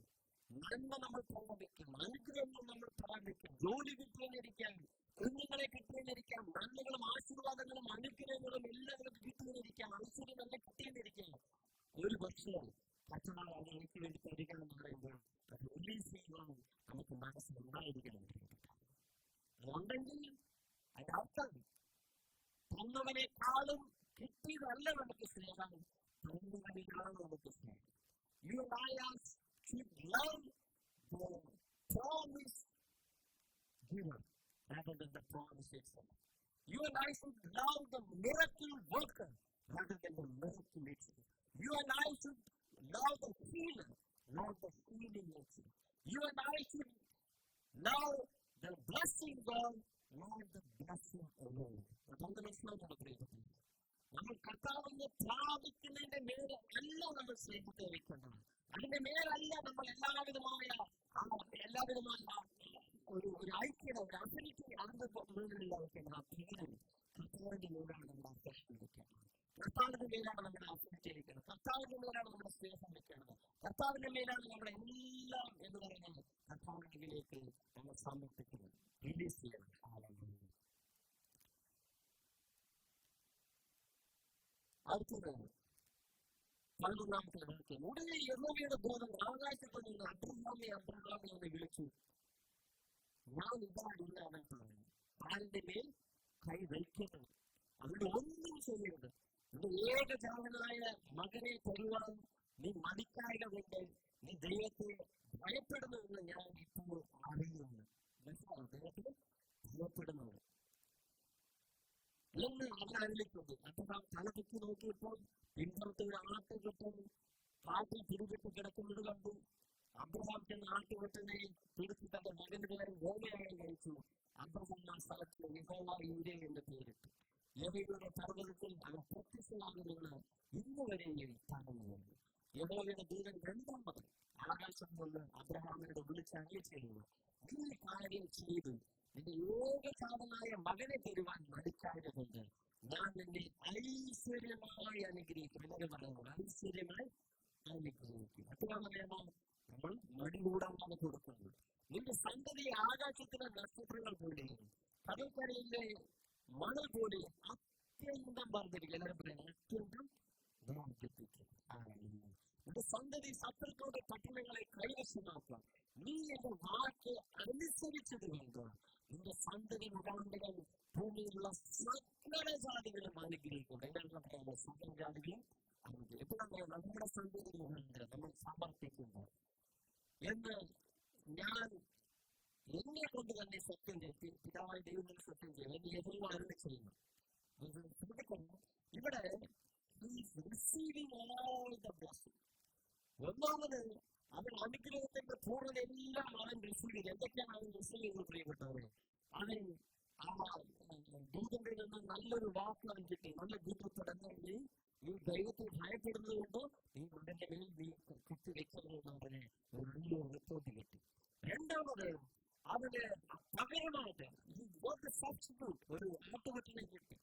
നന്മ നമ്മൾ പ്രാപിക്കും, അനുഗ്രഹങ്ങൾ നമ്മൾ പ്രാപിക്കും. ജോലി കിട്ടിയെന്നിരിക്കാം, കുഞ്ഞുങ്ങളെ കിട്ടിയെന്നിരിക്കാം, നന്മകളും ആശീർവാദങ്ങളും അനുഗ്രഹങ്ങളും എല്ലാവരും കിട്ടിയെന്നിരിക്കാം, ഐശ്വര്യം നല്ല കിട്ടിയെന്നിരിക്കാം. ഒരു പക്ഷേ കർത്താവ് അത് എനിക്ക് വേണ്ടി തരിക എന്ന് പറയുമ്പോൾ അത് റിലീസ് ചെയ്യുവാൻ നമുക്ക് മനസ്സിലുണ്ടായിരിക്കണം. അതുണ്ടെങ്കിൽ അതിനർത്ഥം തന്നവനേക്കാളും കിട്ടിയതല്ല നമുക്ക് സ്നേഹം, തന്നവനെയാണ് നമുക്ക് സ്നേഹം. You and I should love the promise giver rather than the promise itself. You and I should love the miracle worker rather than the miracle itself. You and I should love the healer, not the healing itself. You and I should love the blessing God, not the blessing alone. അതൊന്ന് മനസ്സിലാക്കണം. നമ്മൾ കർത്താവിനെ പ്രാപിക്കുന്നതിന്റെ മേലെ അല്ല നമ്മൾ സ്നേഹത്തെ വയ്ക്കേണ്ടത്. അതിന്റെ മേലല്ല നമ്മൾ എല്ലാവിധമായ ഒരു ഐക്യത, ഒരു അഫിനിറ്റി അതിന്റെ മുകളിലുള്ള വയ്ക്കേണ്ടത്. ഭീകരം കർത്താവിന്റെ മേലാണ് നമ്മൾ അഫെക്ഷൻ വയ്ക്കേണ്ടത്, കർത്താവിന്റെ മേലാണ് നമ്മുടെ അഫിനിറ്റി വയ്ക്കേണ്ടത്, കർത്താവിന്റെ മേലാണ് നമ്മുടെ സ്നേഹം വയ്ക്കേണ്ടത്, കർത്താവിന്റെ മേലാണ് നമ്മുടെ എല്ലാം എന്ന് പറയുന്നത് കർത്താവിലേക്ക് നമ്മൾ സമർപ്പിക്കുന്നത്, റിലീസ് ചെയ്യണം. അടുത്തത് 11ാമത്തെ വാക്യം, ഉടനെ യഹോവയുടെ ദൂതൻ ആകാശത്ത് നിന്ന് അബ്രഹാമെ എന്ന് വിളിച്ചു. ഞാൻ ഇതാടില്ല അവൻ പറഞ്ഞു, ആരുടെ മേൽ കൈ വയ്ക്കുന്നത്, അവിടെ ഒന്നും ചെയ്യരുത്. എന്റെ ഏകജാതനായ മകനെ തരുവാൻ നീ മടിക്കായക കൊണ്ട് നീ ദൈവത്തെ ഭയപ്പെടുന്നുവെന്ന് ഞാൻ ഇപ്പോൾ അറിയുന്നു. മനസ്സിലാവും, ദൈവത്തിന് ഭയപ്പെടുന്നത് എന്ന് അവൻ അറിയിട്ടുണ്ട്. അദ്ദേഹം തലപൊക്കി നോക്കിയപ്പോൾ പിൻപുറത്ത് ഒരു ആട്ടുകെട്ടും കാട്ടിൽ പിടിപെട്ട് കിടക്കുന്നത് കണ്ടു. അബ്രഹാം ചെന്ന ആട്ടുകെട്ടിനെ പിടിച്ച് തന്റെ മകന് പേര് ഗോമയായി കഴിച്ചു. അബ്രഹാം ആ സ്ഥലത്ത് യഹോവ ഈരെ എന്ന് പേരിട്ടു. യഹോവയുടെ പർവ്വതത്തിൽ അവൻ പ്രത്യക്ഷമാകുമെന്ന് ഇന്ന് വരെയും പറഞ്ഞു. യഹോവയുടെ ദൂതൻ രണ്ടാമത് ആകാശം കൊണ്ട് അബ്രഹാമിനോട് വിളിച്ചറിയ ചെയ്യുന്നു, ഈ കാര്യം ചെയ്തു നിന്റെ യോഗസാധനായ മകനെ തരുവാൻ മടിക്കായതുകൊണ്ട് ഞാൻ നിന്നെ ഐശ്വര്യമായി അനുഗ്രഹിക്കും. എന്നൊക്കെ പറയുന്നത് ഐശ്വര്യമായി അനുഗ്രഹിക്കും. അത്രയാണ് നിയമം നമ്മൾ മടി കൂടാതെ കൊടുക്കുന്നത്. നിന്റെ സന്തതി ആകാശത്തിലെ നക്ഷത്രങ്ങൾ പോലെയും കടൽക്കരയിലെ മണൽ പോലെ അത്യന്തം വർദ്ധിപ്പിക്കും. എല്ലാവരും പറയുന്നത് അത്യന്തം വർദ്ധിപ്പിക്കും. നിന്റെ സന്തതി ശത്രുക്കളുടെ പട്ടണങ്ങളെ കൈവശമാക്കാം. നീ എന്റെ വാക്ക് അനുസരിച്ചത് കൊണ്ട് നിന്റെ സന്തതി മുഖാന്തരം ഭൂമിയിലുള്ള സകല ജാതികളും അനുഗ്രഹിക്കും. എന്താണ് പറയുന്നത്? സകല ജാതികളും അനുഗ്രഹിക്കും. എപ്പോഴാണ് നമ്മുടെ സന്തതി മുഖാന്തരം നമ്മൾ സമർപ്പിക്കുന്നത് എന്ന് ഞാൻ എന്നെ കൊണ്ട് തന്നെ സത്യം ചെയ്യും. പിതാവായ ദൈവം സത്യം ചെയ്യും എന്ന് യഹോവ അരുളി ചെയ്യുന്നു. ഇവിടെ ഒന്നാമത് അവൻ അനുഗ്രഹത്തിന്റെ പൂർണ്ണത എല്ലാം അവൻ റിസീവ് ചെയ്തു. എന്തൊക്കെയാണ് അവൻ റിസീവ് ചെയ്ത് പ്രിയപ്പെട്ടവരെ? അവൻ ദൂതന്റെ നിന്ന് നല്ലൊരു വാക്ക് അവൻ കിട്ടി. നല്ല ദൂതത്തോടെ ഈ ദൈവത്തെ ഭയപ്പെടുന്നത് കൊണ്ടോ ഈ മകന്റെ മേൽ നീ കുത്തി വെക്കുന്നതെന്ന് അവന് ഒരു റിപ്പോർട്ട് കിട്ടി. രണ്ടാമത് അവന് പകരമായിട്ട് ഒരു ആട്ടുകെട്ടിനെ കിട്ടി.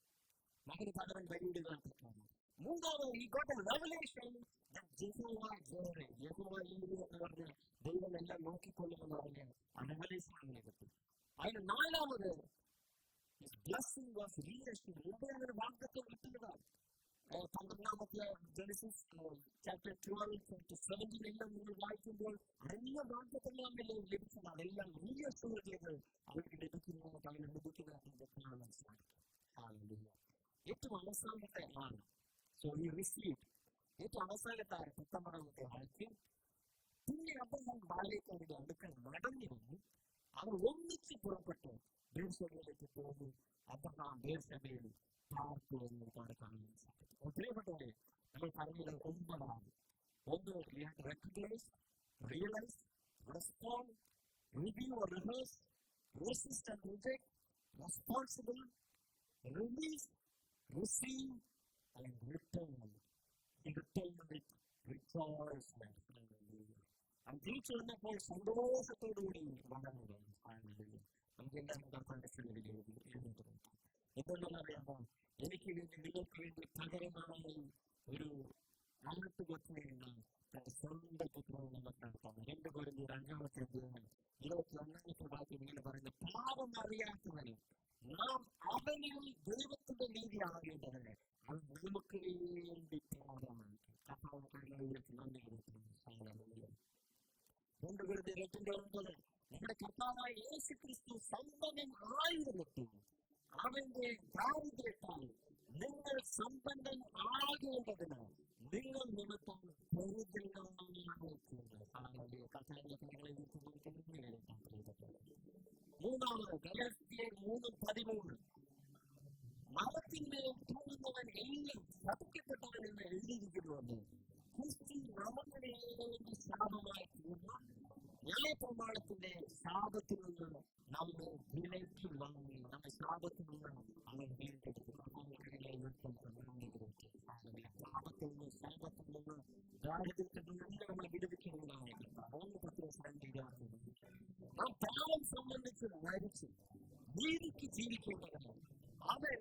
മകന് പകരം ബലിയിടുകയാണ്. മൂന്നാമത് ഈ got a revelation that Jehovah Jireh, യഹോവ ഈരെ എന്ന് പറഞ്ഞ ദൈവം എല്ലാം നോക്കിക്കൊള്ളുമെന്ന് പറഞ്ഞ ആ റെവലേഷൻ അവനെ കിട്ടി. അതിന് നാലാമത് blessing was reassured. ഇവിടെ അവന് വാഗ്ദത്തം കിട്ടുന്നതാണ്. 12 ജെനസിസ് ചാപ്റ്റർ 12-17 എല്ലാം നിങ്ങൾ വായിക്കുമ്പോൾ എല്ലാ വാഗ്ദത്തങ്ങളും ലഭിച്ചതാണ്. എല്ലാം reassured ചെയ്ത് അവർക്ക് ലഭിക്കുന്നത് അവന് ലഭിക്കുന്നതാണ് മനസ്സിലാക്കി. ഏറ്റവും അവസാനത്തെ ആണ്. So he received. ഏറ്റവും അവസാനത്തെ 19 വാക്യം. പിന്നെ അദ്ദേഹം ബാല്യക്കാരുടെ അടുക്കൽ മടങ്ങി വന്നു. അവർ ഒന്നിച്ച് പുറപ്പെട്ടു ബേർശേബയിലേക്ക് പോകും. അബ്രഹാം ബേർശേബയിൽ പാർത്തു എന്ന് കാണാൻ സാധിക്കും. പ്രിയപ്പെട്ടവരെ, നമ്മൾ പറഞ്ഞത് 9. ഒന്ന്, we have to recognize, realize, respond, review or rehearse, resist and reject, responsible, release, receive and return. He returned with rejoicement. തിരിച്ചു വന്നപ്പോൾ സന്തോഷത്തോടുകൂടി വളർന്നു. നമുക്ക് എല്ലാവർക്കും എന്തുകൊണ്ടെന്ന് അറിയാമോ? എനിക്ക് വേണ്ടി നിങ്ങൾക്ക് വേണ്ടി പകരമായി ഒരു ആട്ടുകൊറ്റനെയുള്ള തന്റെ സ്വന്തം പുത്രനെ നമുക്ക് നടത്താം. 2 Corinthians 5-21 വാക്യം ഇങ്ങനെ പറയുന്നത്, പാപം അറിയാത്തവന് നാം അവനിൽ ദൈവത്തിന്റെ നീതി ആകേണ്ടതിന് അത് നമുക്ക് വേണ്ടി പാപമാണ്. നമ്മുടെ കർത്താവായ യേശുക്രിസ്തു സമ്പന്നൻ ആയിരുന്നിട്ടും അവന്റെ ദാരിദ്ര്യത്താൽ നിങ്ങൾ സമ്പന്നൻ ആകേണ്ടതിന് നിങ്ങൾ നിമിത്തം മൂന്നാമത് ഗലാത്യർ 3:13 മരത്തിന്മേൽ തൂങ്ങുന്നവൻ എല്ലാം ശപിക്കപ്പെട്ടവൻ എന്ന് എഴുതിയിരിക്കുന്നുവെന്ന് ക്രിസ്തു നമുക്ക് വേണ്ടി ശാപമായി തീർന്ന ന്യായപ്രമാണത്തിന്റെ ശാപത്തിൽ നിന്ന് നമ്മെ വിലക്കി വാങ്ങി. നമ്മെ ശാപത്തിൽ നിന്ന് അവൻ വീണ്ടെടുത്തു. പാപത്തിൽ നിന്ന്, ശാപത്തിൽ നിന്ന്, ദാരിദ്ര്യത്തിൽ നിന്ന് നമ്മളെ വിടുവിക്കുന്നതാണ്. നാം പാപം സംബന്ധിച്ച് മരിച്ചു നീതിക്ക് ജീവിക്കേണ്ടതാണ്. അവൻ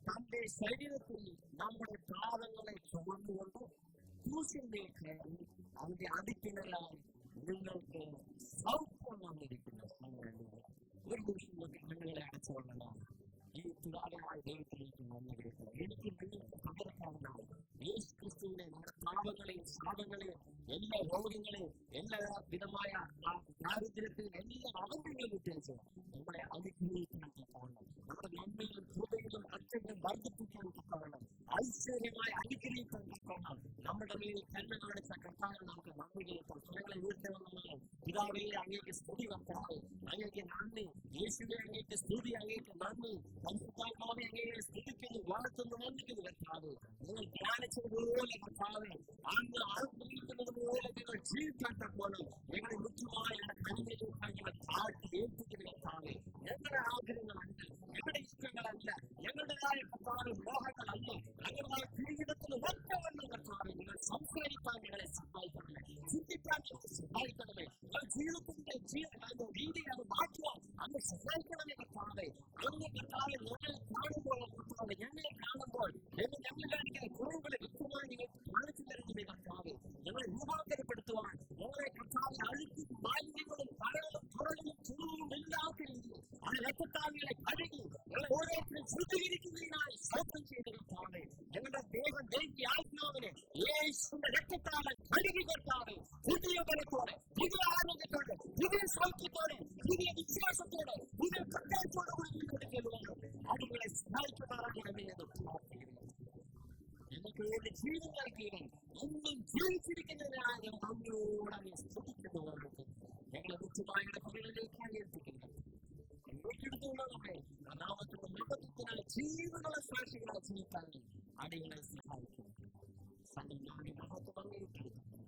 തന്റെ ശരീരത്തിൽ നമ്മുടെ പാപങ്ങളെ ചുമന്നുകൊണ്ട് ക്രൂശിന്മേൽ കയറി അവന്റെ അടിപ്പിണരായി നിങ്ങൾക്ക് സൗഖ്യം വന്നിരിക്കുന്നു. ഒരു ദിവസം നിങ്ങളെ അടച്ചുകൊള്ളലാണ്. ഈ തുലാലമായ ദൈവത്തിലേക്ക് വന്നിരിക്കുന്നു. എനിക്ക് നിങ്ങൾക്ക് പകരക്കാവുന്നതാണ്. യേശു ക്രിസ്തുവിനെ നമ്മുടെ പാപങ്ങളെയും ശാപങ്ങളെയും എല്ലാ രോഗങ്ങളെയും എല്ലാ വിധമായ ദാരിദ്ര്യത്തെയും എല്ലാം അവന്റെ വിട്ടേച്ച് നമ്മളെ അനുഗ്രഹിക്കാൻ തക്കവണ്ണം, നമ്മുടെ നന്മയിലും കൃപയിലും അത്യന്തം വർദ്ധിപ്പിക്കാൻ തക്കവണ്ണം, ഐശ്വര്യമായി അനുഗ്രഹിക്കാൻ തക്കവണ്ണം നമ്മുടെ മേൽ കരുണ കാണിച്ച കർത്താവിനെ നമുക്ക് നന്ദി ചെയ്യണം. പിതാവേ അങ്ങേക്ക് സ്തുതി കർത്താവേ, അങ്ങേക്ക് നന്ദി. യേശുവേ അങ്ങേക്ക് സ്തുതി, അങ്ങേക്ക് നന്ദി. പരിശുദ്ധാത്മാവേ അങ്ങയെ സ്തുതിക്കുന്നു, വാഴ്ത്തുന്നു, വന്ദിക്കുന്നു കർത്താവേ. നിങ്ങൾ ധ്യാനിച്ചതുപോലെ കർത്താവേ, അങ്ങ് ആഗ്രഹിക്കുന്നത് പോലെ നിങ്ങൾ ജീവിക്കാൻ തക്കോണം ഞങ്ങളെ മുഖ്യമായ കണ്ണിലേക്കായി ഞങ്ങൾ താഴ്ത്തി ഏൽപ്പിക്കുന്നു കർത്താവേ. ഞങ്ങളുടെ ആഗ്രഹങ്ങളല്ല, ഞങ്ങളുടെ ഇഷ്ടങ്ങളല്ല, ഞങ്ങളുടേതായ കർത്താവ് മോഹങ്ങളല്ല, ഞങ്ങളുടേതായ ജീവിതത്തിന് ഒറ്റവണ്ണം കർത്താവേ നിങ്ങൾ സംസാരിക്കാൻ ഞങ്ങളെ സഹായിക്കണമേ, ചിന്തിക്കാൻ ഞങ്ങളെ സഹായിക്കണമേ. ജീവിതത്തിന്റെ രീതി അത് മാറ്റുവാൻ അങ്ങ് സഹായിക്കണമേ കർത്താവേ. അങ്ങ് കർത്താവെ ഞങ്ങളെ കാണുമ്പോൾ കർത്താവെ, ഞങ്ങളെ കാണുമ്പോൾ ഞങ്ങളുടെ കുറവുകളെ വ്യക്തമായി നിങ്ങൾക്ക് കാണിച്ചു തരുന്നതേ കർത്താവെ. ഞങ്ങളെ രൂപാന്തരപ്പെടുത്തുവാൻ ഞങ്ങളെ കർത്താവെ അഴുക്കും മാലിന്യങ്ങളും കരകളും തുറകളും ചുരുവും ഇല്ലാത്ത രീതിയിൽ ആ രക്തത്താവികളെ കഴുകി ഞങ്ങളെ ഓരോരുത്തരും ശുദ്ധീകരിക്കുന്നതിനായി സ്വന്തം ചെയ്ത കർത്താവെ. ഞങ്ങളുടെ ദേഹം ദേഹി ആത്മാവിനെ യേശുവിന്റെ രക്തത്താലെ കഴുകി കർത്താവെ, പുതിയ ബലത്തോടെ, പുതിയ ആരോഗ്യത്തോടെ, പുതിയ സൗഖ്യത്തോടെ, പുതിയ വിശ്വാസത്തോടെ, പുതിയ പ്രത്യേകത്തോടെ കൂടി മുന്നോട്ട് ചെല്ലുവാനും അതുങ്ങളെ സഹായിക്കുമാറാകണമേ എന്ന് പ്രാർത്ഥിക്കുന്നു. ഞങ്ങൾക്ക് വേണ്ടി ജീവിതം നൽകിയവൻ ഇന്നും ജീവിച്ചിരിക്കുന്നതിനായി ഞങ്ങൾ അങ്ങോടെ സ്തുതിക്കുന്നവർക്ക് ഞങ്ങളെ മുഖ്യമായ കഥകളിലേക്കാണ് ഏൽപ്പിക്കുന്നത്. ഏറ്റെടുത്തുള്ളവരെ നാമത്തിന്റെ മഹത്വത്തിനായി ജീവനുള്ള സാക്ഷികളെ ജീവിക്കാൻ അടികളെ സഹായിക്കുന്നു. സംഘം മഹത്വം അങ്ങേറ്റെടുക്കുന്നു.